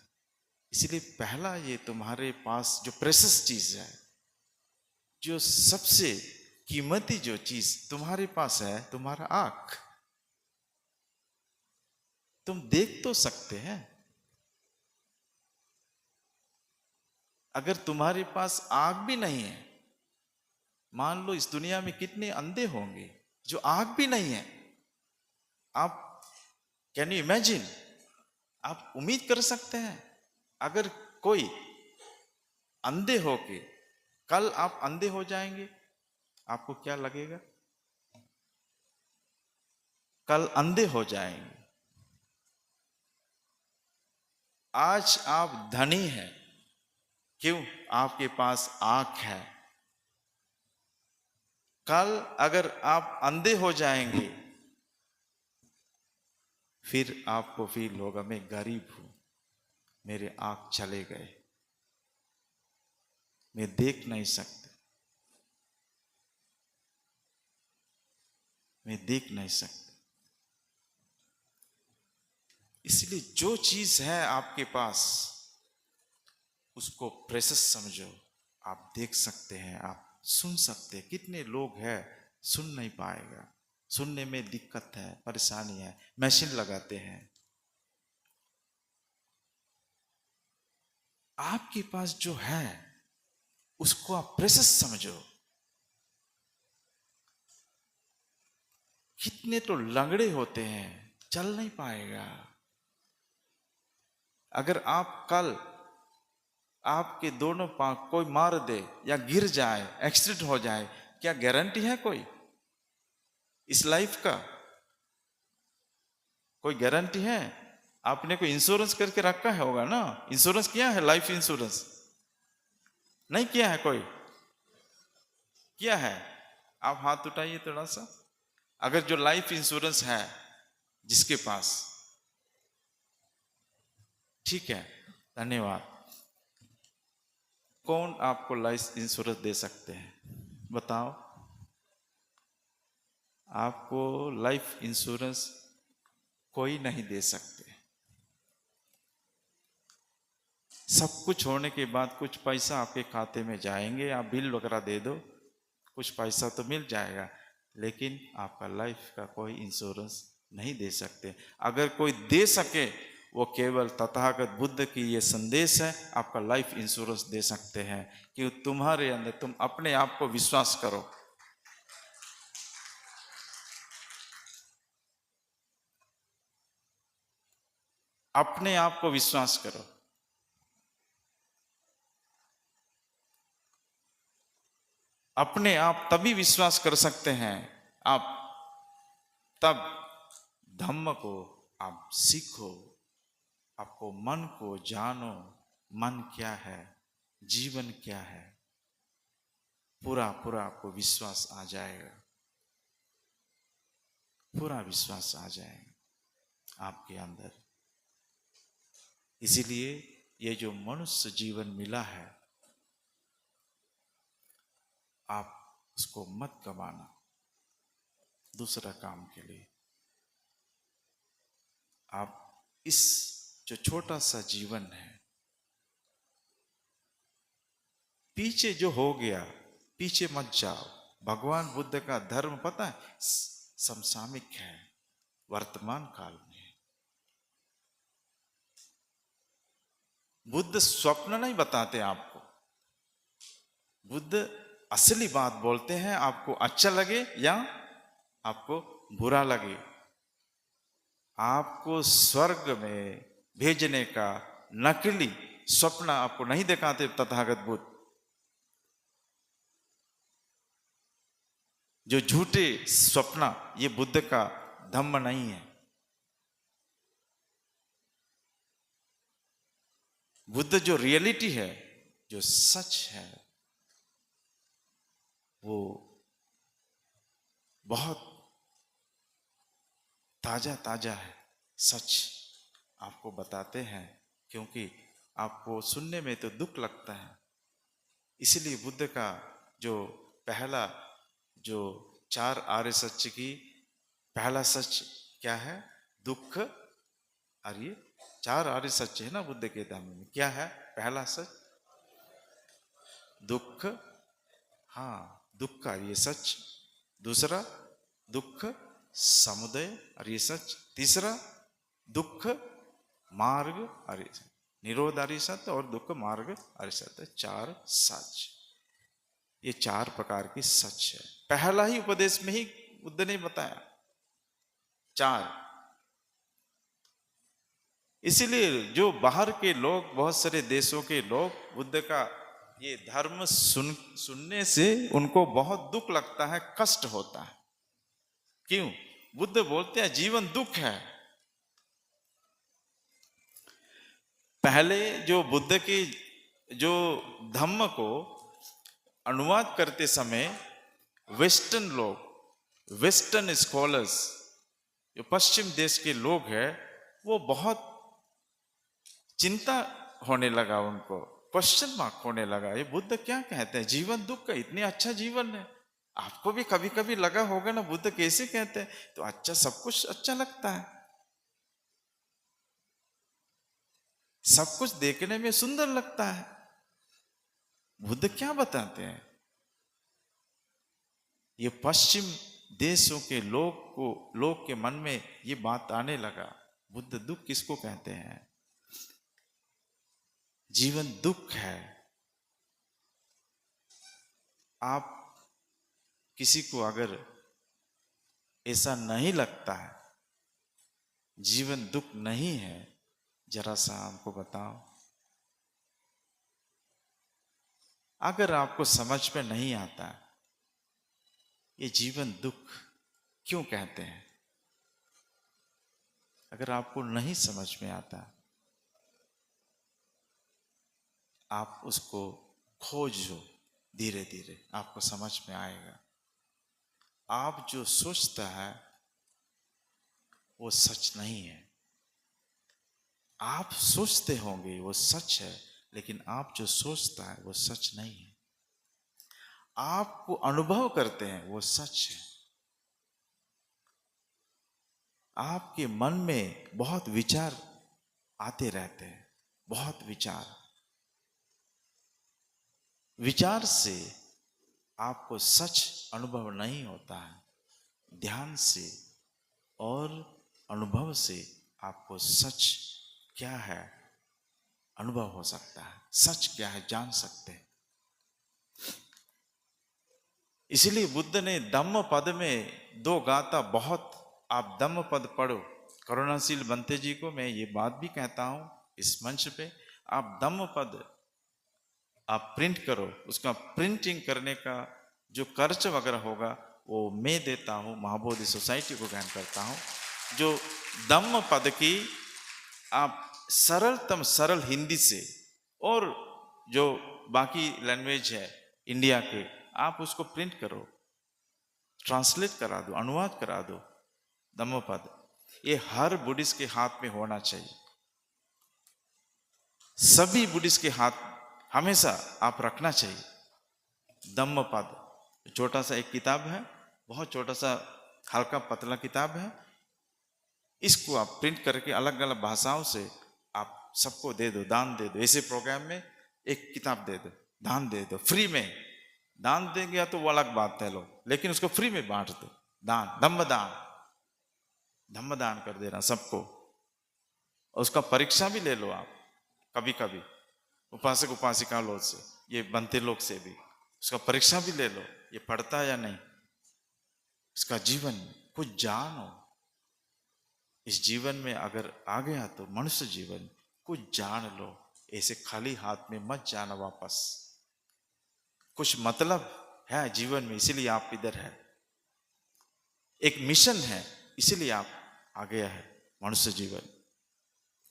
इसलिए पहला ये तुम्हारे पास जो प्रेशियस चीज है, जो सबसे कीमती जो चीज तुम्हारे पास है, तुम्हारा आंख। तुम देख तो सकते हैं, अगर तुम्हारे पास आंख भी नहीं है, मान लो इस दुनिया में कितने अंधे होंगे जो आंख भी नहीं है। आप कैन यू इमेजिन, आप उम्मीद कर सकते हैं अगर कोई अंधे होके कल आप अंधे हो जाएंगे, आपको क्या लगेगा? कल अंधे हो जाएंगे, आज आप धनी हैं, क्यों? आपके पास आंख है। कल अगर आप अंधे हो जाएंगे, फिर आपको फील होगा मैं गरीब हूं, मेरे आंख चले गए, मैं देख नहीं सकता, मैं देख नहीं सकता। इसलिए जो चीज है आपके पास, उसको प्रेशियस समझो। आप देख सकते हैं, आप सुन सकते हैं। कितने लोग हैं सुन नहीं पाएगा, सुनने में दिक्कत है, परेशानी है, मशीन लगाते हैं। आपके पास जो है उसको आप प्रेशियस समझो। कितने तो लंगड़े होते हैं, चल नहीं पाएगा। अगर आप कल आपके दोनों पांव कोई मार दे या गिर जाए, एक्सीडेंट हो जाए, क्या गारंटी है कोई इस लाइफ का? कोई गारंटी है? आपने कोई इंश्योरेंस करके रखा है होगा ना? इंश्योरेंस किया है? लाइफ इंश्योरेंस नहीं किया है? कोई किया है? आप हाथ उठाइए थोड़ा सा। अगर जो लाइफ इंश्योरेंस है जिसके पास, ठीक है, धन्यवाद। कौन आपको लाइफ इंश्योरेंस दे सकते हैं? बताओ। आपको लाइफ इंश्योरेंस कोई नहीं दे सकते। सब कुछ होने के बाद कुछ पैसा आपके खाते में जाएंगे, आप बिल वगैरह दे दो, कुछ पैसा तो मिल जाएगा, लेकिन आपका लाइफ का कोई इंश्योरेंस नहीं दे सकते। अगर कोई दे सके, वो केवल तथागत बुद्ध की ये संदेश है, आपका लाइफ इंश्योरेंस दे सकते हैं कि तुम्हारे अंदर, तुम अपने आप को विश्वास करो। अपने आप को विश्वास करो। अपने आप तभी विश्वास कर सकते हैं आप, तब धम्म को आप सीखो, आपको मन को जानो। मन क्या है, जीवन क्या है, पूरा पूरा आपको विश्वास आ जाएगा। पूरा विश्वास आ जाएगा आपके अंदर। इसीलिए ये जो मनुष्य जीवन मिला है, आप उसको मत गवाना दूसरा काम के लिए। आप इस जो छोटा सा जीवन है, पीछे जो हो गया पीछे मत जाओ। भगवान बुद्ध का धर्म पता है, समसामयिक है, वर्तमान काल में। बुद्ध स्वप्न नहीं बताते आपको, बुद्ध असली बात बोलते हैं, आपको अच्छा लगे या आपको बुरा लगे। आपको स्वर्ग में भेजने का नकली स्वप्न आपको नहीं दिखाते तथागत बुद्ध। जो झूठे स्वप्न, ये बुद्ध का धम्म नहीं है। बुद्ध जो रियलिटी है, जो सच है, वो बहुत ताजा ताजा है। सच आपको बताते हैं, क्योंकि आपको सुनने में तो दुख लगता है। इसलिए बुद्ध का जो पहला, जो 4 आर्य सत्य की पहला सच क्या है? दुख। और ये 4 आर्य सत्य है ना बुद्ध के धर्म में। क्या है पहला सच? दुख। हाँ, दुख का ये सच। दूसरा दुख समुदय और ये सच। तीसरा दुख मार्ग और निरोध आर्य सत्य और दुख मार्ग आर्य सत्य। 4 सच, ये 4 प्रकार की सच है। पहला ही उपदेश में ही बुद्ध ने बताया 4। इसीलिए जो बाहर के लोग, बहुत सारे देशों के लोग बुद्ध का ये धर्म सुनने से उनको बहुत दुख लगता है, कष्ट होता है। क्यों? बुद्ध बोलते हैं जीवन दुख है। पहले जो बुद्ध की जो धम्म को अनुवाद करते समय वेस्टर्न लोग, वेस्टर्न स्कॉलर्स, जो पश्चिम देश के लोग हैं, वो बहुत चिंता होने लगा, उनको क्वेश्चन मार्क होने लगा, ये बुद्ध क्या कहते हैं, जीवन दुख का इतने अच्छा जीवन है। आपको भी कभी कभी लगा होगा ना, बुद्ध कैसे कहते हैं, तो अच्छा, सब कुछ अच्छा लगता है, सब कुछ देखने में सुंदर लगता है। बुद्ध क्या बताते हैं? ये पश्चिम देशों के लोग के मन में ये बात आने लगा, बुद्ध दुख किसको कहते हैं? जीवन दुख है। आप किसी को अगर ऐसा नहीं लगता है, जीवन दुख नहीं है, जरा सा हमको बताओ। अगर आपको समझ में नहीं आता ये जीवन दुख क्यों कहते हैं, अगर आपको नहीं समझ में आता, आप उसको खोजो, धीरे धीरे आपको समझ में आएगा। आप जो सोचता है वो सच नहीं है। आप सोचते होंगे वो सच है, लेकिन आप जो सोचता है वो सच नहीं है। आपको अनुभव करते हैं वो सच है। आपके मन में बहुत विचार आते रहते हैं, बहुत विचार से आपको सच अनुभव नहीं होता है। ध्यान से और अनुभव से आपको सच क्या है अनुभव हो सकता है, सच क्या है जान सकते हैं। इसलिए बुद्ध ने धम्म पद में 2 गाथा बहुत, आप धम्म पद पढ़ो। करुणाशील बनते जी को मैं ये बात भी कहता हूं इस मंच पे, आप धम्म पद आप प्रिंट करो, उसका प्रिंटिंग करने का जो खर्च वगैरह होगा वो मैं देता हूँ, महाबोधि सोसाइटी को ज्ञान करता हूँ। जो धम्म पद की आप सरल हिंदी से और जो बाकी लैंग्वेज है इंडिया के, आप उसको प्रिंट करो, ट्रांसलेट करा दो, अनुवाद करा दो। धम्म पद ये हर बुद्धिस्ट के हाथ में होना चाहिए, सभी बुद्धिस्ट के हाथ हमेशा आप रखना चाहिए। धम्म पद छोटा सा एक किताब है, बहुत छोटा सा हल्का पतला किताब है। इसको आप प्रिंट करके अलग अलग भाषाओं से आप सबको दे दो, दान दे दो। ऐसे प्रोग्राम में एक किताब दे दो, दान दे दो, फ्री में। दान देंगे तो वो अलग बात है लोग, लेकिन उसको फ्री में बांट दो। दान, धम्म दान कर देना सबको। और उसका परीक्षा भी ले लो आप, कभी कभी उपासक उपासिका लोग से, ये बनते लोग से भी उसका परीक्षा भी ले लो, ये पढ़ता है या नहीं, इसका जीवन कुछ जानो। इस जीवन में अगर आ गया तो मनुष्य जीवन कुछ जान लो, ऐसे खाली हाथ में मत जाना वापस। कुछ मतलब है जीवन में, इसीलिए आप इधर है, एक मिशन है, इसीलिए आप आ गया है मनुष्य जीवन।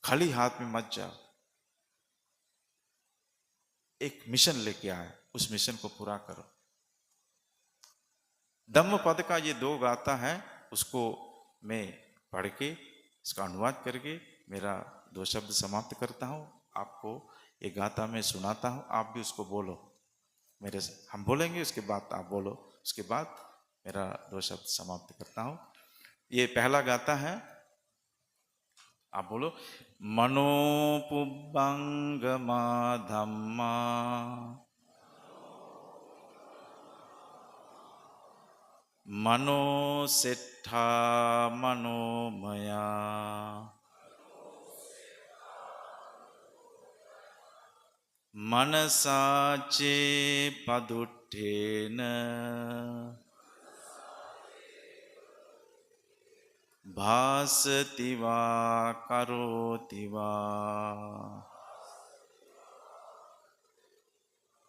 खाली हाथ में मत जाओ, एक मिशन लेके आए, उस मिशन को पूरा करो। धम्म पद का ये 2 गाथा है, उसको मैं पढ़ के इसका अनुवाद करके मेरा 2 शब्द समाप्त करता हूँ। आपको ये गाथा मैं सुनाता हूँ, आप भी उसको बोलो मेरे से। हम बोलेंगे उसके बाद आप बोलो, उसके बाद मेरा 2 शब्द समाप्त करता हूँ। ये पहला गाथा है, आप बोलो। मनोपुब्बंगमा धम्मा मनोसेट्ठा मनोमया मनसाचे पदुट्ठेन भासति वा करोति वा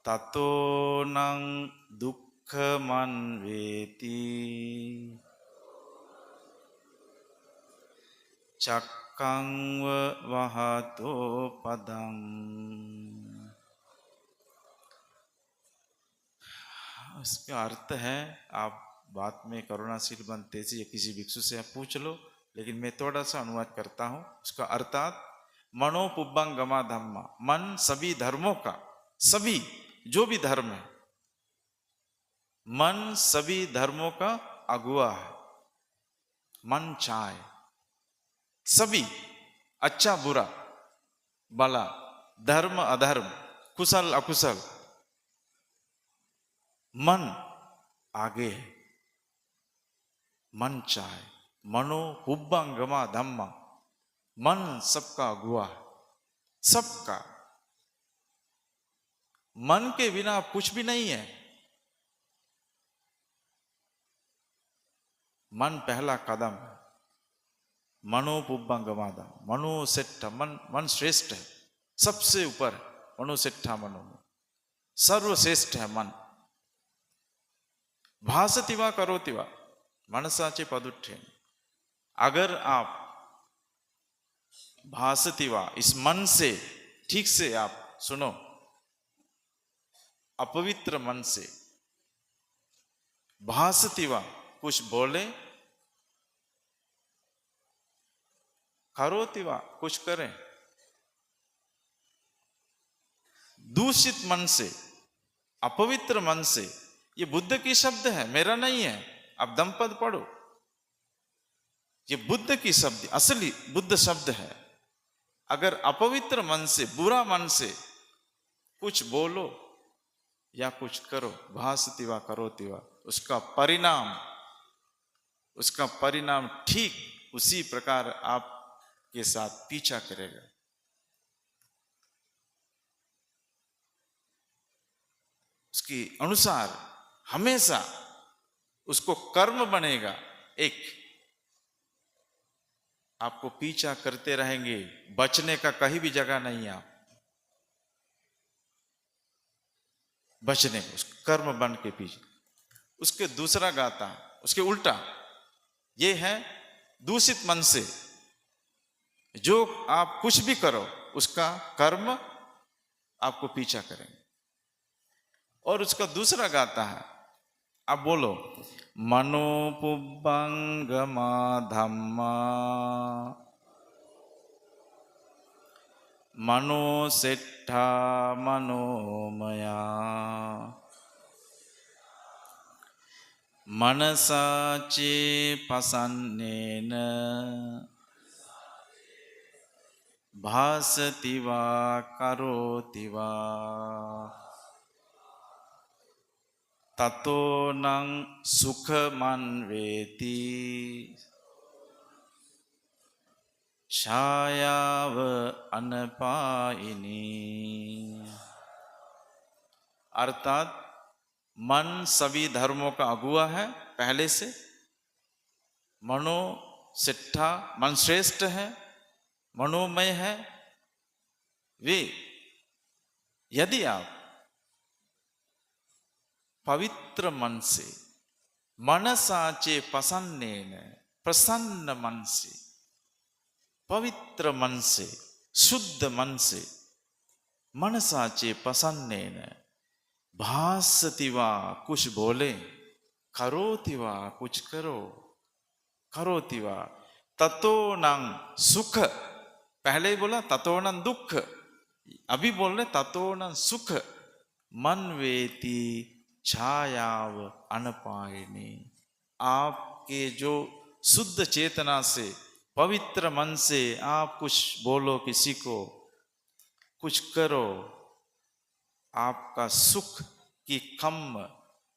ततो नं दुःखमन्वेति चक्खुषादपि अक्कंव वहतो पदं। उसका अर्थ है, आप बात में करुणाशील बनते से या किसी भिक्षु से आप पूछ लो, लेकिन मैं थोड़ा सा अनुवाद करता हूं। उसका अर्थात मनो पुब्बंगमा धम्मा, मन सभी धर्मों का, सभी जो भी धर्म है, मन सभी धर्मों का अगुआ है। मन चाहे सभी, अच्छा बुरा, भला, धर्म अधर्म, कुशल अकुशल, मन आगे है। मन चाहे, मनो पुब्बंगमा धम्मा, मन सबका अगुआ है, सबका। मन के बिना कुछ भी नहीं है। मन पहला कदम है। मनो पुब्बंगमादम, मनो सेट्ठा, मन श्रेष्ठ है, सबसे ऊपर है। मनो सेट्ठा, मनो सर्वश्रेष्ठ है मन। भासति वा करोति वा, मनसाचे पदुट्ठे। अगर आप भासति वा, इस मन से ठीक से आप सुनो, अपवित्र मन से भासति वा, कुछ बोले, करोति वा, कुछ करें, दूषित मन से, अपवित्र मन से। ये बुद्ध की शब्द है, मेरा नहीं है। आप दमपद पढ़ो, ये बुद्ध की शब्द, असली बुद्ध शब्द है। अगर अपवित्र मन से, बुरा मन से कुछ बोलो या कुछ करो, भासति वा करोति वा, उसका परिणाम ठीक उसी प्रकार आपके साथ पीछा करेगा। उसके अनुसार हमेशा उसको कर्म बनेगा, एक आपको पीछा करते रहेंगे। बचने का कहीं भी जगह नहीं है। आप बचने को, उस कर्म बन के पीछे। उसके दूसरा गाता, उसके उल्टा ये है, दूषित मन से जो आप कुछ भी करो, उसका कर्म आपको पीछा करेंगे। और उसका दूसरा गाता है, आप बोलो, मनो पुब्बंगमा धम्मा, मनो सेट्ठा मनोमया, मनसा चे पसन्नेन भासति वा करोति वा, ततो नं सुखमन्वेति छायाव अनपायिनी। अर्थात मन सभी धर्मों का अगुआ है पहले से। मनो सिट्ठा, मन श्रेष्ठ है, मनोमय है। वे यदि आप पवित्र मन से, मनसाचे पसन्नेन, प्रसन्न मन से, पवित्र मन से, शुद्ध मन से, मनसाचे पसन्नेन भासति वा, कुछ बोले, करोति वा, कुछ करो, करोति वा, ततो नं सुख, पहले ही बोला ततो नं दुख, अभी बोल रहे ततो नं सुख, मनवेति छायाव अनपायिनी। आपके जो शुद्ध चेतना से, पवित्र मन से आप कुछ बोलो, किसी को कुछ करो, आपका सुख की कम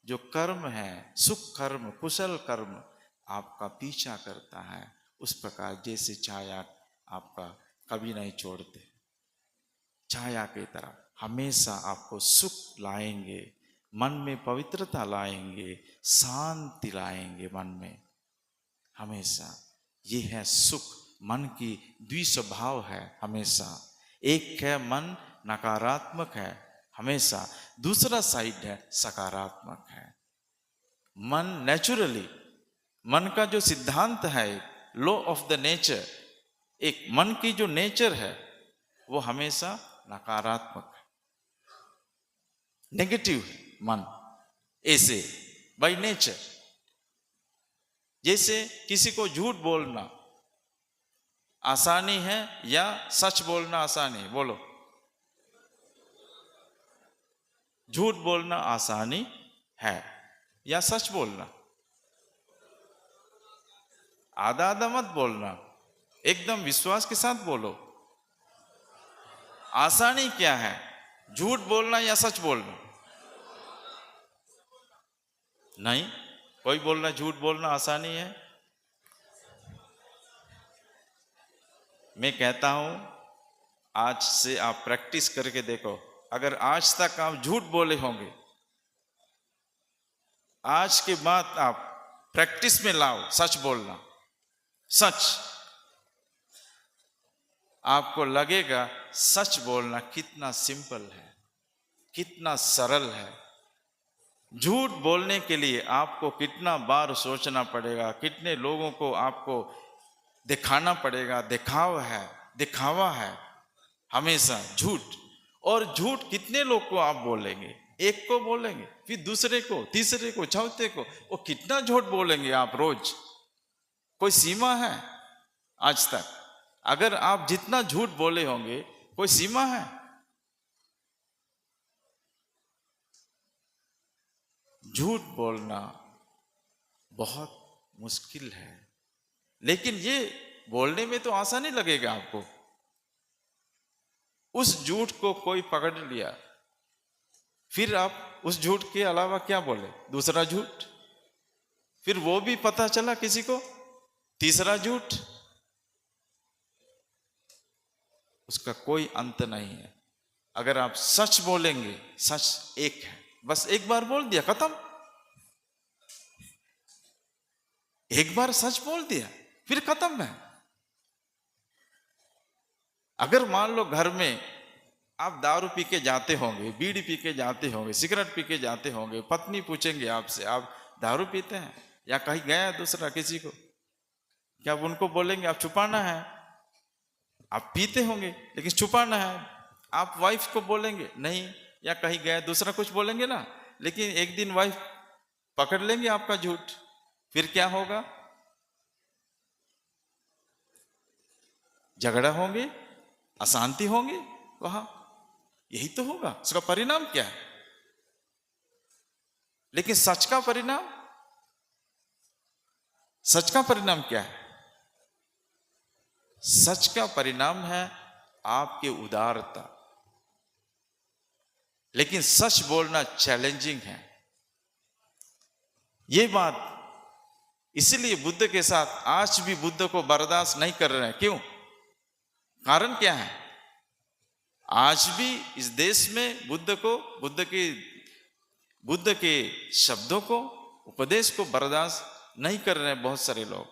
जो कर्म है, सुख कर्म, कुशल कर्म आपका पीछा करता है। उस प्रकार जैसे छाया आपका कभी नहीं छोड़ते, छाया की तरह हमेशा आपको सुख लाएंगे, मन में पवित्रता लाएंगे, शांति लाएंगे मन में हमेशा। ये है सुख। मन की द्विस्वभाव है हमेशा। एक है मन नकारात्मक है हमेशा, दूसरा साइड है सकारात्मक है। मन नेचुरली, मन का जो सिद्धांत है, लॉ ऑफ द नेचर, एक मन की जो नेचर है वो हमेशा नकारात्मक है, नेगेटिव है मन, ऐसे बाय नेचर। जैसे किसी को झूठ बोलना आसानी है या सच बोलना आसानी है? बोलो। झूठ बोलना आसानी है या सच बोलना? आधा आधा मत बोलना, एकदम विश्वास के साथ बोलो। आसानी क्या है, झूठ बोलना या सच बोलना? नहीं, कोई बोल रहा झूठ बोलना आसानी है। मैं कहता हूं आज से आप प्रैक्टिस करके देखो। अगर आज तक आप झूठ बोले होंगे, आज के बाद आप प्रैक्टिस में लाओ सच बोलना। सच, आपको लगेगा सच बोलना कितना सिंपल है, कितना सरल है। झूठ बोलने के लिए आपको कितना बार सोचना पड़ेगा, कितने लोगों को आपको दिखाना पड़ेगा। दिखावा है हमेशा झूठ। और झूठ कितने लोग को आप बोलेंगे? एक को बोलेंगे, फिर दूसरे को, तीसरे को, चौथे को। वो कितना झूठ बोलेंगे आप रोज? कोई सीमा है आज तक? अगर आप जितना झूठ बोले होंगे, कोई सीमा है? झूठ बोलना बहुत मुश्किल है, लेकिन ये बोलने में तो आसानी लगेगा आपको। उस झूठ को कोई पकड़ लिया, फिर आप उस झूठ के अलावा क्या बोले? दूसरा झूठ, फिर वो भी पता चला किसी को, तीसरा झूठ। उसका कोई अंत नहीं है। अगर आप सच बोलेंगे, सच एक है, बस एक बार बोल दिया, खत्म। एक बार सच बोल दिया, फिर खत्म है। अगर मान लो घर में आप दारू पी के जाते होंगे, बीड़ी पी के जाते होंगे, सिगरेट पी के जाते होंगे, पत्नी पूछेंगे आपसे, आप दारू पीते हैं? या कहीं गया दूसरा किसी को, क्या आप उनको बोलेंगे? आप छुपाना है, आप पीते होंगे लेकिन छुपाना है। आप वाइफ को बोलेंगे नहीं, या कहीं गया दूसरा कुछ बोलेंगे ना। लेकिन एक दिन वाइफ पकड़ लेंगे आपका झूठ, फिर क्या होगा? झगड़ा होंगे, अशांति होंगे वहां। यही तो होगा, उसका परिणाम क्या है? लेकिन सच का परिणाम, सच का परिणाम क्या है? सच का परिणाम है आपकी उदारता। लेकिन सच बोलना चैलेंजिंग है, ये बात। इसलिए बुद्ध के साथ आज भी बुद्ध को बर्दाश्त नहीं कर रहे हैं। क्यों? कारण क्या है? आज भी इस देश में बुद्ध के शब्दों को, उपदेश को बर्दाश्त नहीं कर रहे हैं बहुत सारे लोग।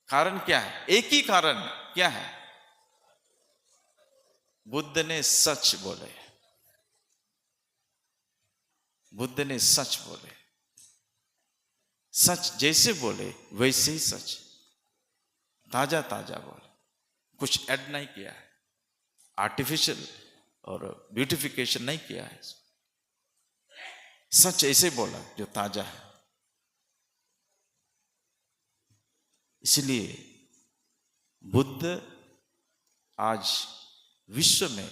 कारण क्या है? एक ही कारण क्या है? बुद्ध ने सच बोले, बुद्ध ने सच बोले। सच जैसे बोले वैसे ही सच, ताजा ताजा बोले, कुछ ऐड नहीं किया है, आर्टिफिशियल और ब्यूटिफिकेशन नहीं किया है। सच ऐसे बोला जो ताजा है। इसलिए बुद्ध आज विश्व में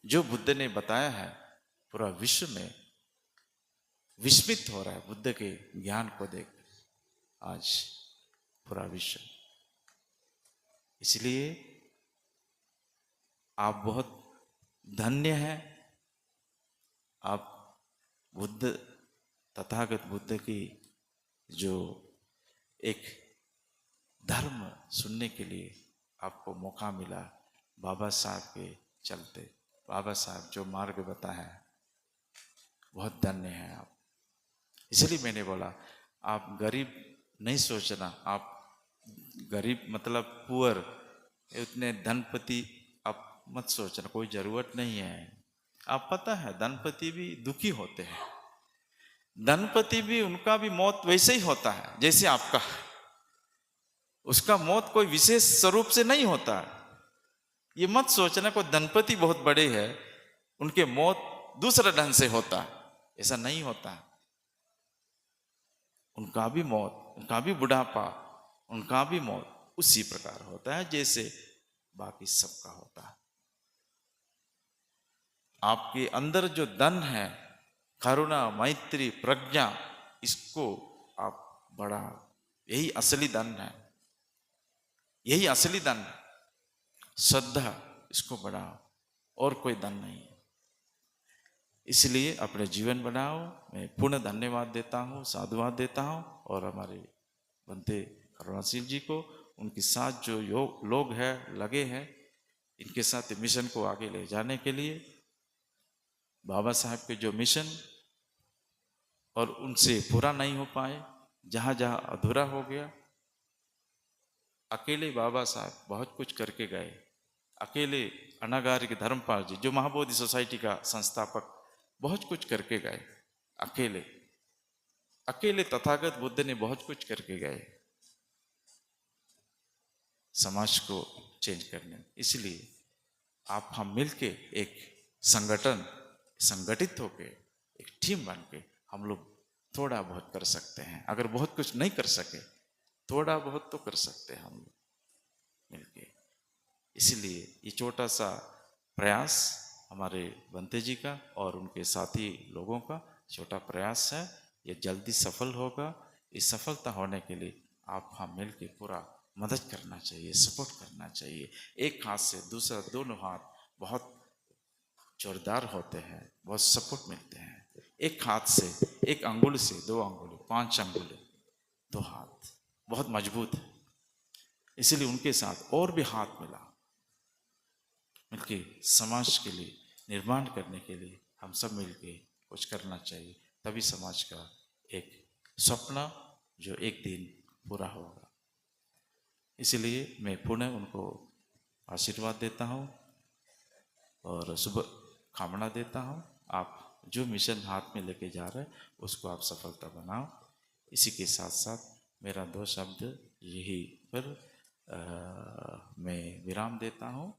जो बुद्ध ने बताया है, पूरा विश्व में विस्मित हो रहा है बुद्ध के ज्ञान को देख आज पूरा विश्व। इसलिए आप बहुत धन्य हैं। आप बुद्ध, तथागत बुद्ध की जो एक धर्म सुनने के लिए आपको मौका मिला, बाबा साहब के चलते, बाबा साहब जो मार्ग बताया है, बहुत धन्य हैं आप। इसलिए मैंने बोला आप गरीब नहीं सोचना, आप गरीब मतलब पुअर, उतने धनपति आप मत सोचना, कोई जरूरत नहीं है। आप पता है धनपति भी दुखी होते हैं, धनपति भी, उनका भी मौत वैसे ही होता है जैसे आपका। उसका मौत कोई विशेष स्वरूप से नहीं होता। ये मत सोचना कोई दंपति बहुत बड़े हैं, उनके मौत दूसरा ढंग से होता, ऐसा नहीं होता। उनका भी मौत, उनका भी बुढ़ापा, उनका भी मौत उसी प्रकार होता है जैसे बाकी सबका होता है। आपके अंदर जो धन है, करुणा, मैत्री, प्रज्ञा, इसको आप बढ़ा, यही असली धन है, यही असली धन है। श्रद्धा, इसको बढ़ाओ, और कोई धन नहीं है। इसलिए अपने जीवन बनाओ। मैं पुनः धन्यवाद देता हूँ, साधुवाद देता हूँ, और हमारे बनते करुणाशील जी को, उनके साथ जो लोग हैं लगे हैं, इनके साथ मिशन को आगे ले जाने के लिए, बाबा साहब के जो मिशन और उनसे पूरा नहीं हो पाए, जहाँ जहाँ अधूरा हो गया, अकेले बाबा साहब बहुत कुछ करके गए। अकेले अनागारिक धर्मपाल जी, जो महाबोधि सोसाइटी का संस्थापक, बहुत कुछ करके गए। अकेले अकेले तथागत बुद्ध ने बहुत कुछ करके गए समाज को चेंज करने में। इसलिए आप हम मिलके एक संगठन, संगठित होके एक टीम बन के हम लोग थोड़ा बहुत कर सकते हैं। अगर बहुत कुछ नहीं कर सके, थोड़ा बहुत तो कर सकते हैं हम लोग मिलके। इसलिए ये छोटा सा प्रयास हमारे बंते जी का और उनके साथी लोगों का छोटा प्रयास है, ये जल्दी सफल होगा। इस सफलता होने के लिए आप हम मिल के पूरा मदद करना चाहिए, सपोर्ट करना चाहिए। एक हाथ से दूसरा, दोनों हाथ बहुत जोरदार होते हैं, बहुत सपोर्ट मिलते हैं। एक हाथ से, एक अंगुल से दो अंगुल, 5 अंगुल, 2 हाथ बहुत मजबूत है। इसलिए उनके साथ और भी हाथ मिला, मिलके समाज के लिए निर्माण करने के लिए हम सब मिलके कुछ करना चाहिए। तभी समाज का एक सपना जो एक दिन पूरा होगा। इसलिए मैं पुनः उनको आशीर्वाद देता हूँ और शुभ कामना देता हूँ। आप जो मिशन हाथ में लेके जा रहे हैं उसको आप सफलता बनाओ। इसी के साथ साथ मेरा 2 शब्द यही पर मैं विराम देता हूँ।